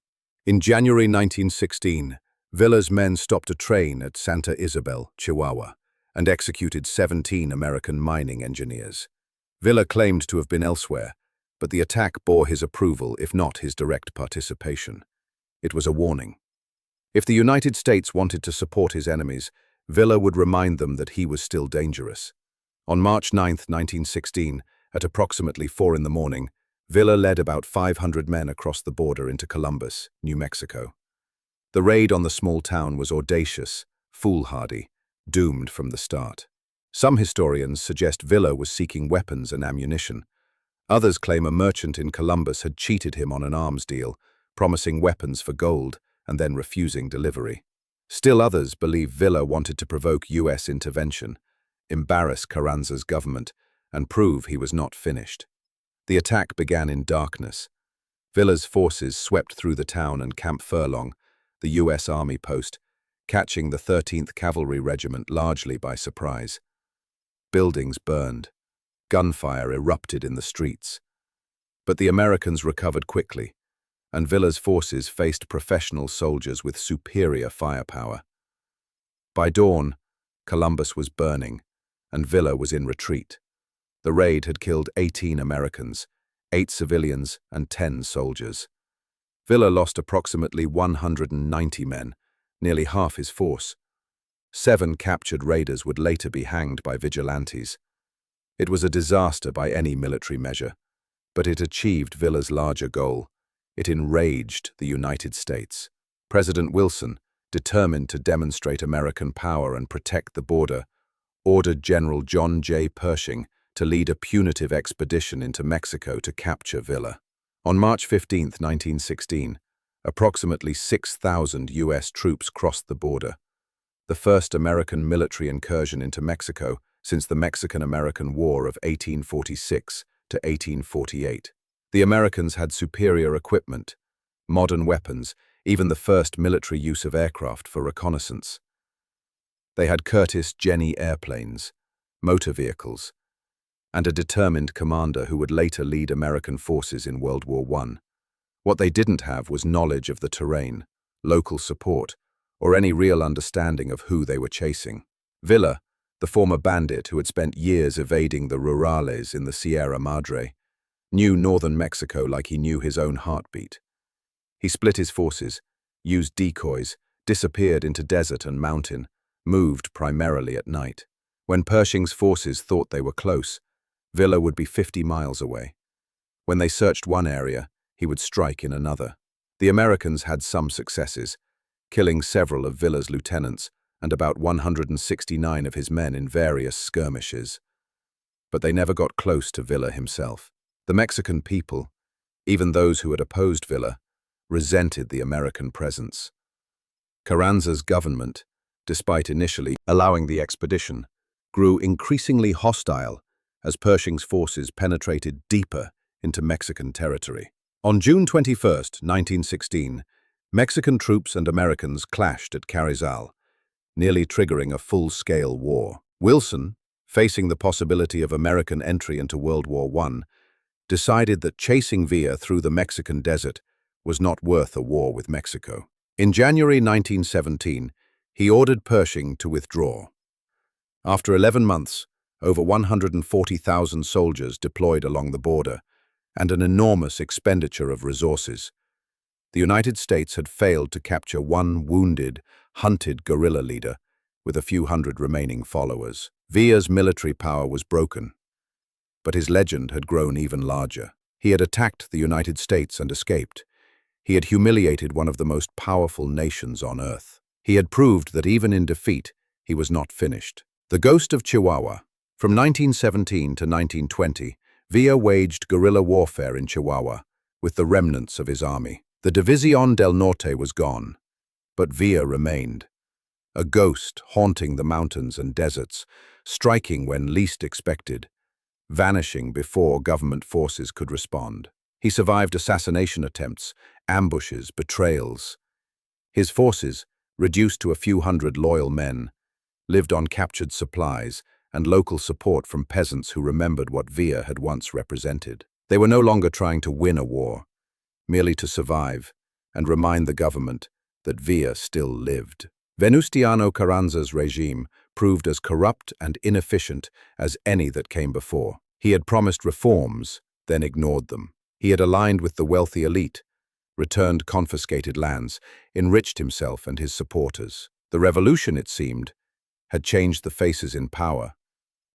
Speaker 1: In January 1916, Villa's men stopped a train at Santa Isabel, Chihuahua, and executed 17 American mining engineers. Villa claimed to have been elsewhere, but the attack bore his approval, if not his direct participation. It was a warning. If the United States wanted to support his enemies, Villa would remind them that he was still dangerous. On March 9, 1916, at approximately 4 in the morning, Villa led about 500 men across the border into Columbus, New Mexico. The raid on the small town was audacious, foolhardy, doomed from the start. Some historians suggest Villa was seeking weapons and ammunition. Others claim a merchant in Columbus had cheated him on an arms deal, promising weapons for gold and then refusing delivery. Still others believe Villa wanted to provoke U.S. intervention, embarrass Carranza's government, and prove he was not finished. The attack began in darkness. Villa's forces swept through the town and Camp Furlong, the U.S. Army post, catching the 13th Cavalry Regiment largely by surprise. Buildings burned. Gunfire erupted in the streets. But the Americans recovered quickly, and Villa's forces faced professional soldiers with superior firepower. By dawn, Columbus was burning, and Villa was in retreat. The raid had killed 18 Americans, 8 civilians, and 10 soldiers. Villa lost approximately 190 men, nearly half his force. 7 captured raiders would later be hanged by vigilantes. It was a disaster by any military measure, but it achieved Villa's larger goal. It enraged the United States. President Wilson, determined to demonstrate American power and protect the border, ordered General John J. Pershing to lead a punitive expedition into Mexico to capture Villa. On March 15, 1916, approximately 6,000 U.S. troops crossed the border, the first American military incursion into Mexico since the Mexican-American War of 1846 to 1848. The Americans had superior equipment, modern weapons, even the first military use of aircraft for reconnaissance. They had Curtiss Jenny airplanes, motor vehicles, and a determined commander who would later lead American forces in World War I. What they didn't have was knowledge of the terrain, local support, or any real understanding of who they were chasing. Villa, the former bandit who had spent years evading the rurales in the Sierra Madre, knew northern Mexico like he knew his own heartbeat. He split his forces, used decoys, disappeared into desert and mountain, moved primarily at night. When Pershing's forces thought they were close, Villa would be 50 miles away. When they searched one area, he would strike in another. The Americans had some successes, killing several of Villa's lieutenants and about 169 of his men in various skirmishes. But they never got close to Villa himself. The Mexican people, even those who had opposed Villa, resented the American presence. Carranza's government, despite initially allowing the expedition, grew increasingly hostile as Pershing's forces penetrated deeper into Mexican territory. On June 21, 1916, Mexican troops and Americans clashed at Carrizal, nearly triggering a full-scale war. Wilson, facing the possibility of American entry into World War I, decided that chasing Villa through the Mexican desert was not worth a war with Mexico. In January 1917, he ordered Pershing to withdraw. After 11 months, over 140,000 soldiers deployed along the border, and an enormous expenditure of resources, The United States had failed to capture one wounded, hunted guerrilla leader with a few hundred remaining followers. Villa's military power was broken, but his legend had grown even larger. He had attacked the United States and escaped. He had humiliated one of the most powerful nations on earth. He had proved that even in defeat, he was not finished. The Ghost of Chihuahua. From 1917 to 1920, Villa waged guerrilla warfare in Chihuahua with the remnants of his army. The División del Norte was gone, but Villa remained, a ghost haunting the mountains and deserts, striking when least expected, vanishing before government forces could respond. He survived assassination attempts, ambushes, betrayals. His forces, reduced to a few hundred loyal men, lived on captured supplies and local support from peasants who remembered what Villa had once represented. They were no longer trying to win a war, merely to survive and remind the government that Villa still lived. Venustiano Carranza's regime proved as corrupt and inefficient as any that came before. He had promised reforms, then ignored them. He had aligned with the wealthy elite, returned confiscated lands, enriched himself and his supporters. The revolution, it seemed, had changed the faces in power,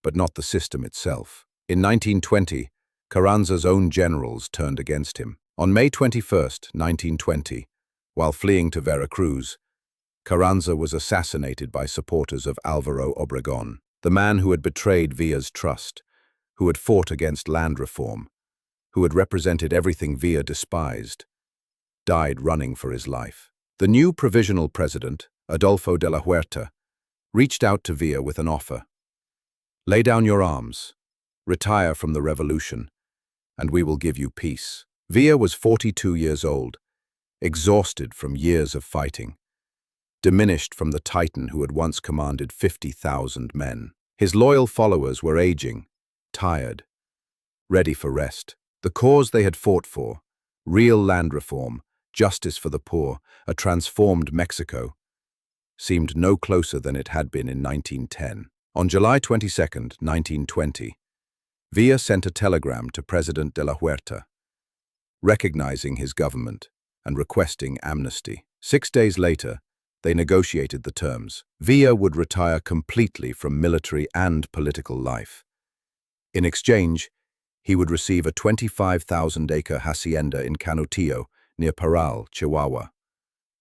Speaker 1: but not the system itself. In 1920, Carranza's own generals turned against him. On May 21, 1920, while fleeing to Veracruz, Carranza was assassinated by supporters of Álvaro Obregón, the man who had betrayed Villa's trust, who had fought against land reform, who had represented everything Villa despised, died running for his life. The new provisional president, Adolfo de la Huerta, reached out to Villa with an offer. Lay down your arms, retire from the revolution, and we will give you peace. Villa was 42 years old, exhausted from years of fighting, diminished from the titan who had once commanded 50,000 men. His loyal followers were aging, tired, ready for rest. The cause they had fought for, real land reform, justice for the poor, a transformed Mexico, seemed no closer than it had been in 1910. On July 22, 1920, Villa sent a telegram to President de la Huerta, recognizing his government and requesting amnesty. 6 days later, they negotiated the terms. Villa would retire completely from military and political life. In exchange, he would receive a 25,000-acre hacienda in Canutillo, near Parral, Chihuahua,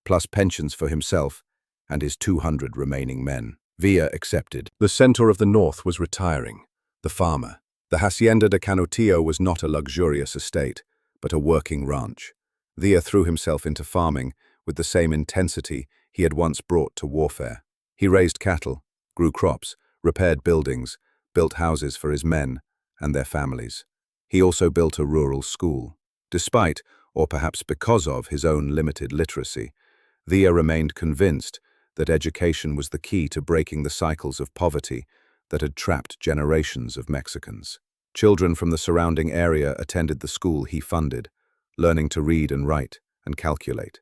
Speaker 1: plus pensions for himself and his 200 remaining men. Villa accepted. The Centaur of the North was retiring, the farmer. The hacienda de Canutillo was not a luxurious estate, but a working ranch. Villa threw himself into farming with the same intensity he had once brought to warfare. He raised cattle, grew crops, repaired buildings, built houses for his men and their families. He also built a rural school. Despite, or perhaps because of, his own limited literacy, Villa remained convinced that education was the key to breaking the cycles of poverty that had trapped generations of Mexicans. Children from the surrounding area attended the school he funded, learning to read and write and calculate,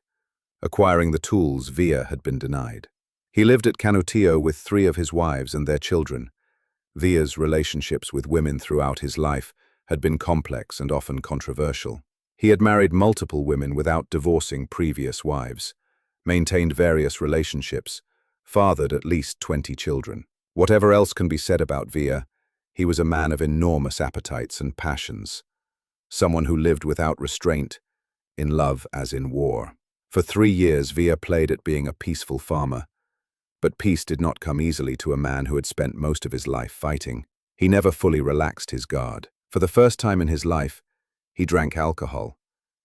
Speaker 1: acquiring the tools Villa had been denied. He lived at Canutillo with 3 of his wives and their children. Villa's relationships with women throughout his life had been complex and often controversial. He had married multiple women without divorcing previous wives, maintained various relationships, fathered at least 20 children. Whatever else can be said about Villa, he was a man of enormous appetites and passions, someone who lived without restraint, in love as in war. For 3 years, Villa played at being a peaceful farmer, but peace did not come easily to a man who had spent most of his life fighting. He never fully relaxed his guard. For the first time in his life, he drank alcohol,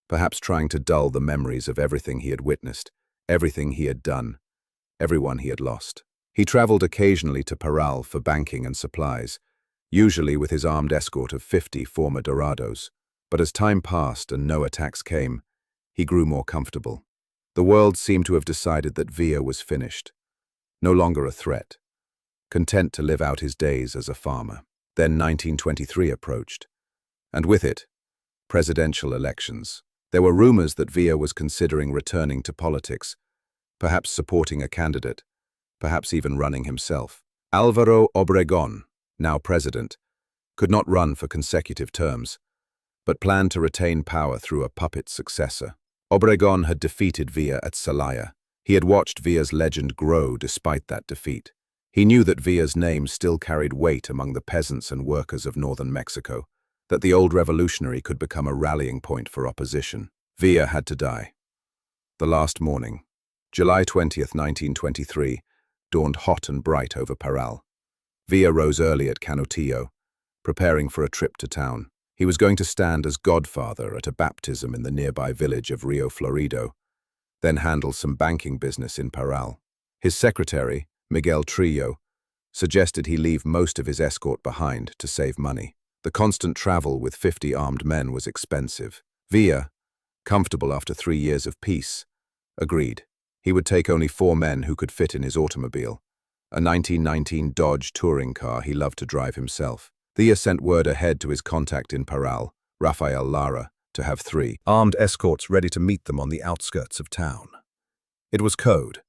Speaker 1: perhaps trying to dull the memories of everything he had witnessed, everything he had done, everyone he had lost. He traveled occasionally to Parral for banking and supplies, usually with his armed escort of 50 former Dorados. But as time passed and no attacks came, he grew more comfortable. The world seemed to have decided that Villa was finished, no longer a threat, content to live out his days as a farmer. Then 1923 approached, and with it, presidential elections. There were rumors that Villa was considering returning to politics, perhaps supporting a candidate, perhaps even running himself. Álvaro Obregón, now president, could not run for consecutive terms, but planned to retain power through a puppet successor. Obregón had defeated Villa at Celaya. He had watched Villa's legend grow despite that defeat. He knew that Villa's name still carried weight among the peasants and workers of northern Mexico, that the old revolutionary could become a rallying point for opposition. Villa had to die. The last morning, July 20th, 1923, dawned hot and bright over Parral. Villa rose early at Canutillo, preparing for a trip to town. He was going to stand as godfather at a baptism in the nearby village of Rio Florido, then handle some banking business in Parral. His secretary, Miguel Trillo, suggested he leave most of his escort behind to save money. The constant travel with 50 armed men was expensive. Villa, comfortable after 3 years of peace, agreed. He would take only 4 men who could fit in his automobile, a 1919 Dodge touring car he loved to drive himself. Villa sent word ahead to his contact in Parral, Rafael Lara, to have 3 armed escorts ready to meet them on the outskirts of town. It was code.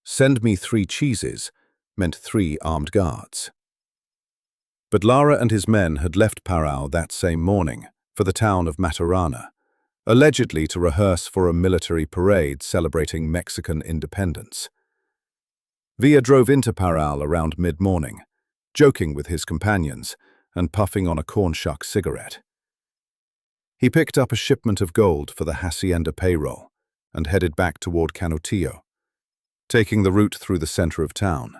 Speaker 1: Send me 3 cheeses meant 3 armed guards. But Lara and his men had left Parral that same morning for the town of Matarana, allegedly to rehearse for a military parade celebrating Mexican independence. Villa drove into Parral around mid-morning, joking with his companions and puffing on a corn shuck cigarette. He picked up a shipment of gold for the hacienda payroll and headed back toward Canutillo, taking the route through the center of town.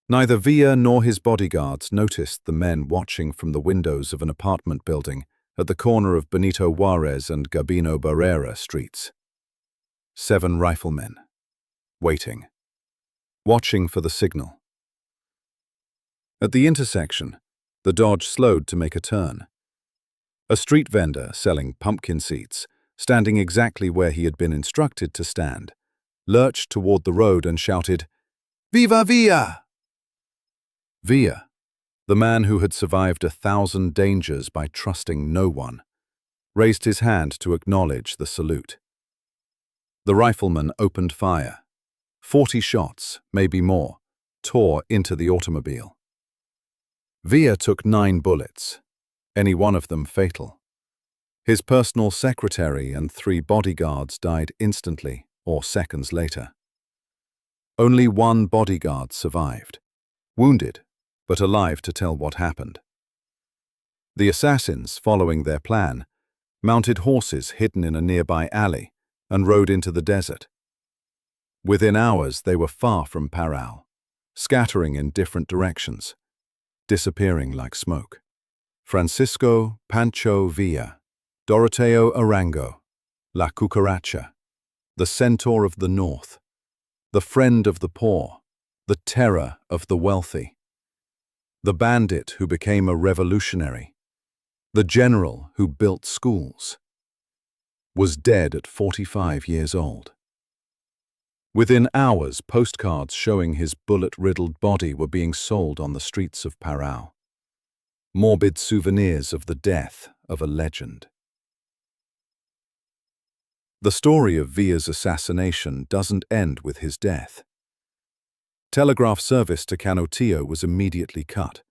Speaker 1: Neither Villa nor his bodyguards noticed the men watching from the windows of an apartment building at the corner of Benito Juarez and Gabino Barrera streets. 7 riflemen, waiting, watching for the signal. At the intersection, the Dodge slowed to make a turn. A street vendor selling pumpkin seeds, standing exactly where he had been instructed to stand, lurched toward the road and shouted, "Viva Villa!" Villa, the man who had survived 1,000 dangers by trusting no one, raised his hand to acknowledge the salute. The rifleman opened fire. 40 shots, maybe more, tore into the automobile. Villa took 9 bullets, any one of them fatal. His personal secretary and 3 bodyguards died instantly or seconds later. Only 1 bodyguard survived, wounded, but alive to tell what happened. The assassins, following their plan, mounted horses hidden in a nearby alley and rode into the desert. Within hours, they were far from Parral, scattering in different directions, disappearing like smoke. Francisco Pancho Villa, Doroteo Arango, La Cucaracha, the Centaur of the North, the friend of the poor, the terror of the wealthy. The bandit who became a revolutionary, the general who built schools, was dead at 45 years old. Within hours, postcards showing his bullet-riddled body were being sold on the streets of Parral. Morbid souvenirs of the death of a legend. The story of Villa's assassination doesn't end with his death. Telegraph service to Canutillo was immediately cut,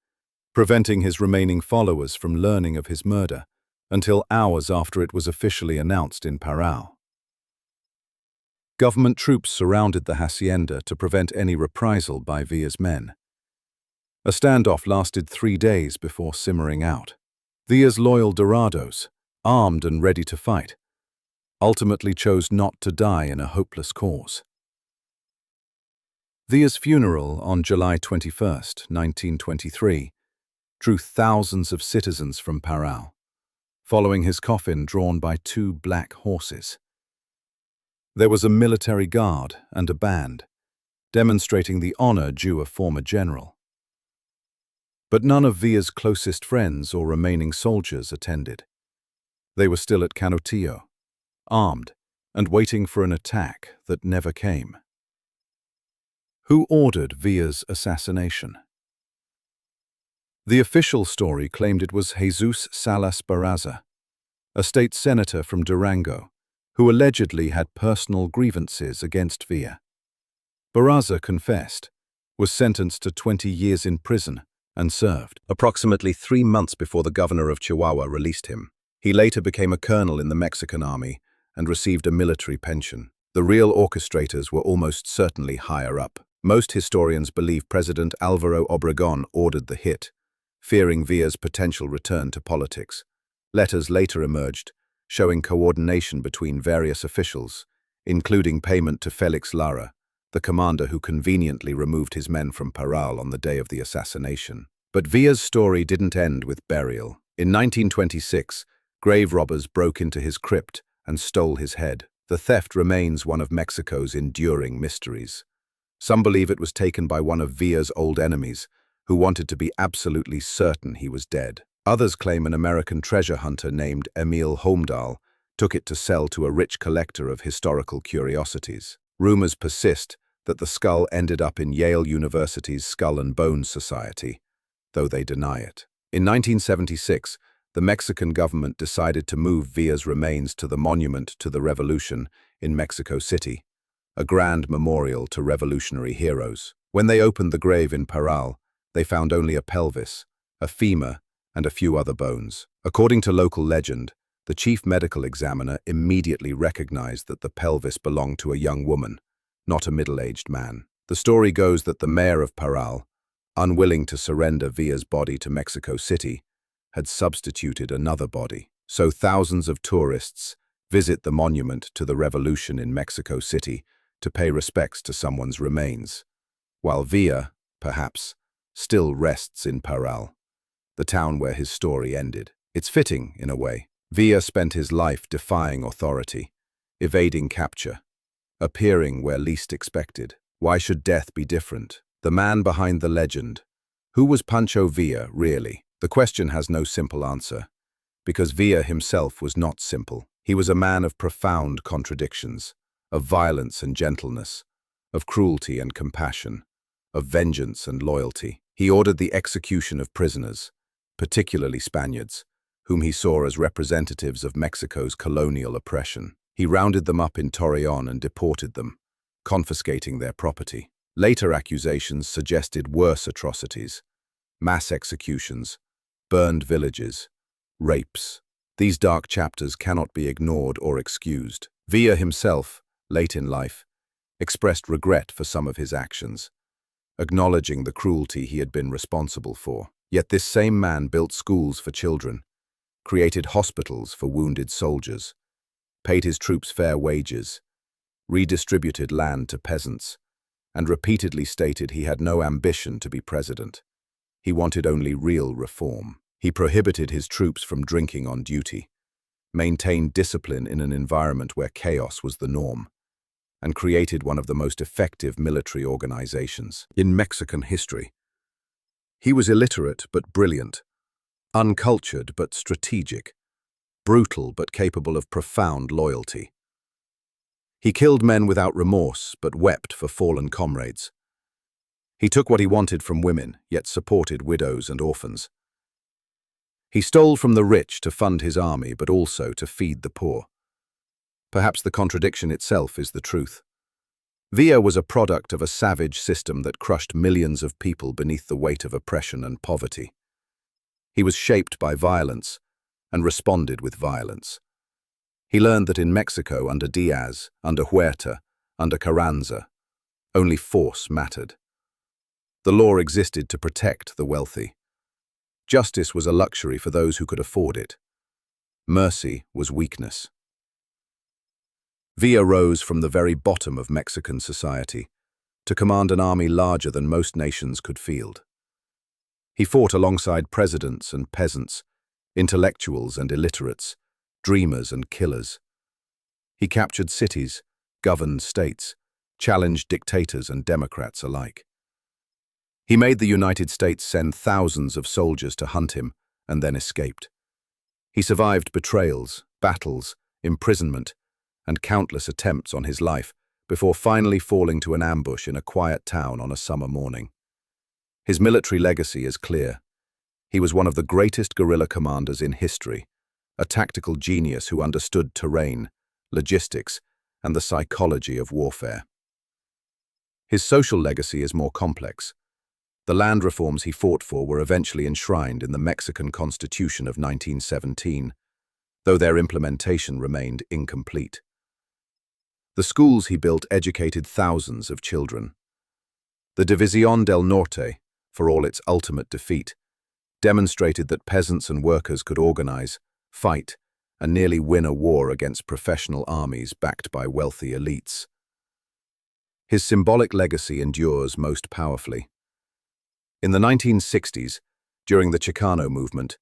Speaker 1: preventing his remaining followers from learning of his murder until hours after it was officially announced in Parral. Government troops surrounded the hacienda to prevent any reprisal by Villa's men. A standoff lasted 3 days before simmering out. Villa's loyal Dorados, armed and ready to fight, ultimately chose not to die in a hopeless cause. Villa's funeral on July 21st, 1923, drew thousands of citizens from Parral, following his coffin drawn by 2 black horses. There was a military guard and a band, demonstrating the honor due a former general. But none of Villa's closest friends or remaining soldiers attended. They were still at Canutillo, armed and waiting for an attack that never came. Who ordered Villa's assassination? The official story claimed it was Jesus Salas Barraza, a state senator from Durango, who allegedly had personal grievances against Villa. Barraza confessed, was sentenced to 20 years in prison, and served. Approximately 3 months before the governor of Chihuahua released him, he later became a colonel in the Mexican army and received a military pension. The real orchestrators were almost certainly higher up. Most historians believe President Álvaro Obregón ordered the hit, fearing Villa's potential return to politics. Letters later emerged, showing coordination between various officials, including payment to Félix Lara, the commander who conveniently removed his men from Parral on the day of the assassination. But Villa's story didn't end with burial. In 1926, grave robbers broke into his crypt and stole his head. The theft remains one of Mexico's enduring mysteries. Some believe it was taken by one of Villa's old enemies, who wanted to be absolutely certain he was dead. Others claim an American treasure hunter named Emil Holmdahl took it to sell to a rich collector of historical curiosities. Rumors persist that the skull ended up in Yale University's Skull and Bones Society, though they deny it. In 1976, the Mexican government decided to move Villa's remains to the Monument to the Revolution in Mexico City, a grand memorial to revolutionary heroes. When they opened the grave in Parral, they found only a pelvis, a femur, and a few other bones. According to local legend, the chief medical examiner immediately recognized that the pelvis belonged to a young woman, not a middle-aged man. The story goes that the mayor of Parral, unwilling to surrender Villa's body to Mexico City, had substituted another body. So thousands of tourists visit the Monument to the Revolution in Mexico City to pay respects to someone's remains, while Villa, perhaps, still rests in Parral, the town where his story ended. It's fitting, in a way. Villa spent his life defying authority, evading capture, appearing where least expected. Why should death be different? The man behind the legend. Who was Pancho Villa, really? The question has no simple answer, because Villa himself was not simple. He was a man of profound contradictions, of violence and gentleness, of cruelty and compassion, of vengeance and loyalty. He ordered the execution of prisoners, particularly Spaniards, whom he saw as representatives of Mexico's colonial oppression. He rounded them up in Torreon and deported them, confiscating their property. Later accusations suggested worse atrocities: mass executions, burned villages, rapes. These dark chapters cannot be ignored or excused. Villa himself, late in life, expressed regret for some of his actions, acknowledging the cruelty he had been responsible for. Yet this same man built schools for children, created hospitals for wounded soldiers, paid his troops fair wages, redistributed land to peasants, and repeatedly stated he had no ambition to be president. He wanted only real reform. He prohibited his troops from drinking on duty, maintained discipline in an environment where chaos was the norm, and created one of the most effective military organizations in Mexican history. He was illiterate but brilliant, uncultured but strategic, brutal but capable of profound loyalty. He killed men without remorse but wept for fallen comrades. He took what he wanted from women, yet supported widows and orphans. He stole from the rich to fund his army, but also to feed the poor. Perhaps the contradiction itself is the truth. Villa was a product of a savage system that crushed millions of people beneath the weight of oppression and poverty. He was shaped by violence and responded with violence. He learned that in Mexico, under Diaz, under Huerta, under Carranza, only force mattered. The law existed to protect the wealthy. Justice was a luxury for those who could afford it. Mercy was weakness. Villa rose from the very bottom of Mexican society to command an army larger than most nations could field. He fought alongside presidents and peasants, intellectuals and illiterates, dreamers and killers. He captured cities, governed states, challenged dictators and Democrats alike. He made the United States send thousands of soldiers to hunt him and then escaped. He survived betrayals, battles, imprisonment, and countless attempts on his life before finally falling to an ambush in a quiet town on a summer morning. His military legacy is clear. He was one of the greatest guerrilla commanders in history, a tactical genius who understood terrain, logistics, and the psychology of warfare. His social legacy is more complex. The land reforms he fought for were eventually enshrined in the Mexican Constitution of 1917, though their implementation remained incomplete. The schools he built educated thousands of children. The División del Norte, for all its ultimate defeat, demonstrated that peasants and workers could organize, fight, and nearly win a war against professional armies backed by wealthy elites. His symbolic legacy endures most powerfully. In the 1960s, during the Chicano movement,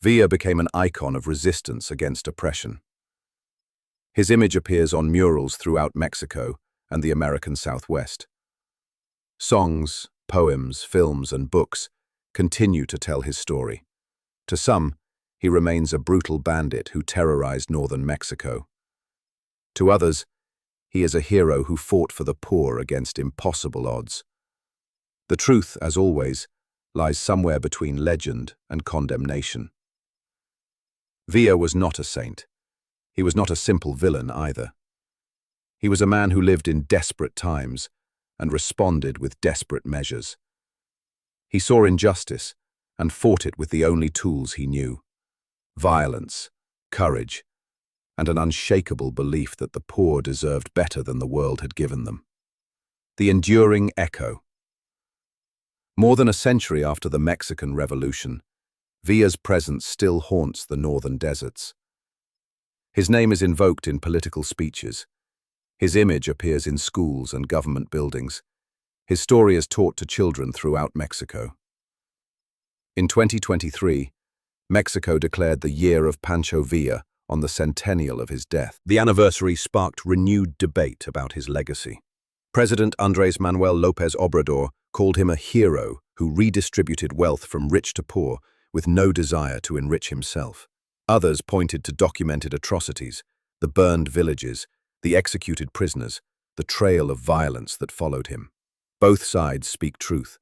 Speaker 1: Villa became an icon of resistance against oppression. His image appears on murals throughout Mexico and the American Southwest. Songs, poems, films, and books continue to tell his story. To some, he remains a brutal bandit who terrorized northern Mexico. To others, he is a hero who fought for the poor against impossible odds. The truth, as always, lies somewhere between legend and condemnation. Villa was not a saint. He was not a simple villain either. He was a man who lived in desperate times and responded with desperate measures. He saw injustice and fought it with the only tools he knew: violence, courage, and an unshakable belief that the poor deserved better than the world had given them. The enduring echo. More than a century after the Mexican Revolution, Villa's presence still haunts the northern deserts. His name is invoked in political speeches. His image appears in schools and government buildings. His story is taught to children throughout Mexico. In 2023, Mexico declared the Year of Pancho Villa on the centennial of his death. The anniversary sparked renewed debate about his legacy. President Andrés Manuel López Obrador called him a hero who redistributed wealth from rich to poor with no desire to enrich himself. Others pointed to documented atrocities, the burned villages, the executed prisoners, the trail of violence that followed him. Both sides speak truth.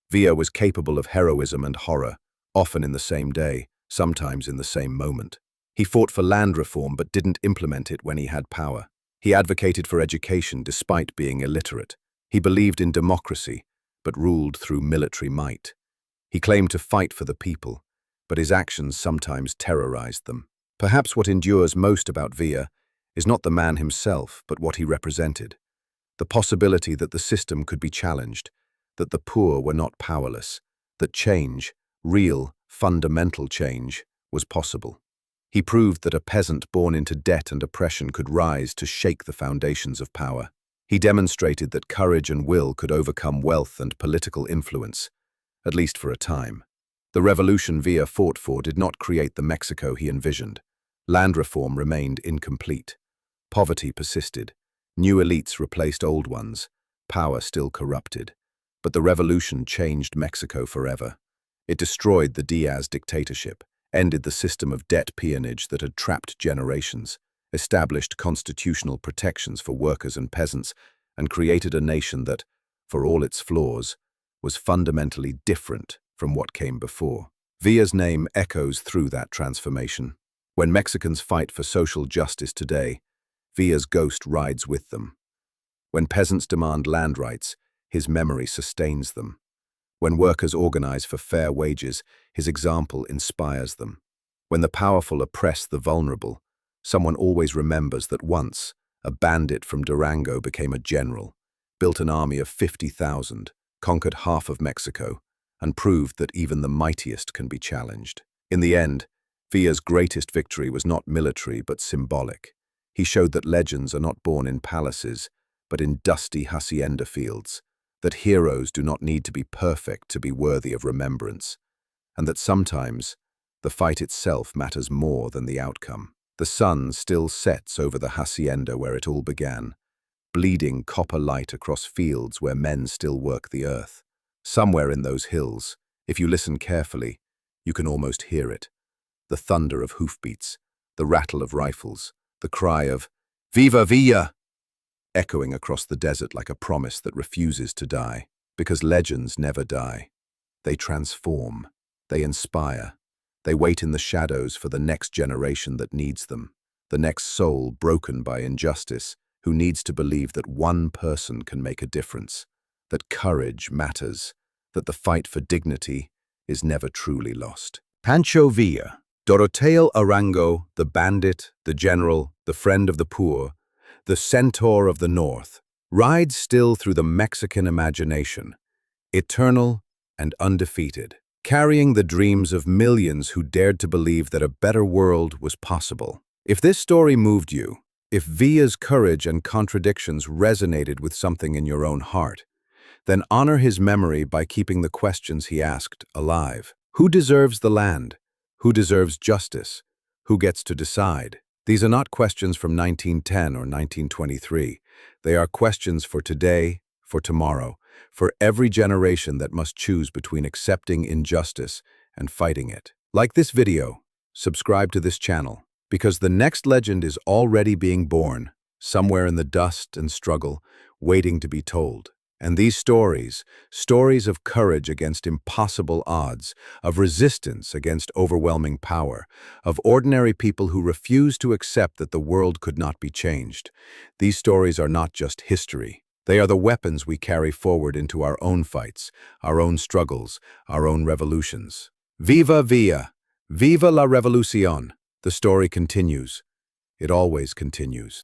Speaker 1: Villa was capable of heroism and horror, often in the same day, sometimes in the same moment. He fought for land reform but didn't implement it when he had power. He advocated for education despite being illiterate. He believed in democracy, but ruled through military might. He claimed to fight for the people, but his actions sometimes terrorized them. Perhaps what endures most about Villa is not the man himself, but what he represented. The possibility that the system could be challenged, that the poor were not powerless, that change, real, fundamental change, was possible. He proved that a peasant born into debt and oppression could rise to shake the foundations of power. He demonstrated that courage and will could overcome wealth and political influence, at least for a time. The revolution Villa fought for did not create the Mexico he envisioned. Land reform remained incomplete. Poverty persisted. New elites replaced old ones. Power still corrupted. But the revolution changed Mexico forever. It destroyed the Diaz dictatorship, ended the system of debt peonage that had trapped generations, established constitutional protections for workers and peasants, and created a nation that, for all its flaws, was fundamentally different from what came before. Villa's name echoes through that transformation. When Mexicans fight for social justice today, Villa's ghost rides with them. When peasants demand land rights, his memory sustains them. When workers organize for fair wages, his example inspires them. When the powerful oppress the vulnerable, someone always remembers that once, a bandit from Durango became a general, built an army of 50,000, conquered half of Mexico, and proved that even the mightiest can be challenged. In the end, Villa's greatest victory was not military but symbolic. He showed that legends are not born in palaces, but in dusty hacienda fields, that heroes do not need to be perfect to be worthy of remembrance, and that sometimes the fight itself matters more than the outcome. The sun still sets over the hacienda where it all began, bleeding copper light across fields where men still work the earth. Somewhere in those hills, if you listen carefully, you can almost hear it. The thunder of hoofbeats, the rattle of rifles, the cry of "Viva Villa!" echoing across the desert like a promise that refuses to die. Because legends never die. They transform. They inspire. They wait in the shadows for the next generation that needs them. The next soul broken by injustice, who needs to believe that one person can make a difference, that courage matters, that the fight for dignity is never truly lost. Pancho Villa, Doroteo Arango, the bandit, the general, the friend of the poor, the Centaur of the North, rides still through the Mexican imagination, eternal and undefeated, carrying the dreams of millions who dared to believe that a better world was possible. If this story moved you, if Villa's courage and contradictions resonated with something in your own heart, then honor his memory by keeping the questions he asked alive. Who deserves the land? Who deserves justice? Who gets to decide? These are not questions from 1910 or 1923. They are questions for today, for tomorrow, for every generation that must choose between accepting injustice and fighting it. Like this video, subscribe to this channel, because the next legend is already being born, somewhere in the dust and struggle, waiting to be told. And these stories of courage against impossible odds, of resistance against overwhelming power, of ordinary people who refuse to accept that the world could not be changed. These stories are not just history. They are the weapons we carry forward into our own fights, our own struggles, our own revolutions. Viva Villa! Viva la revolución! The story continues. It always continues.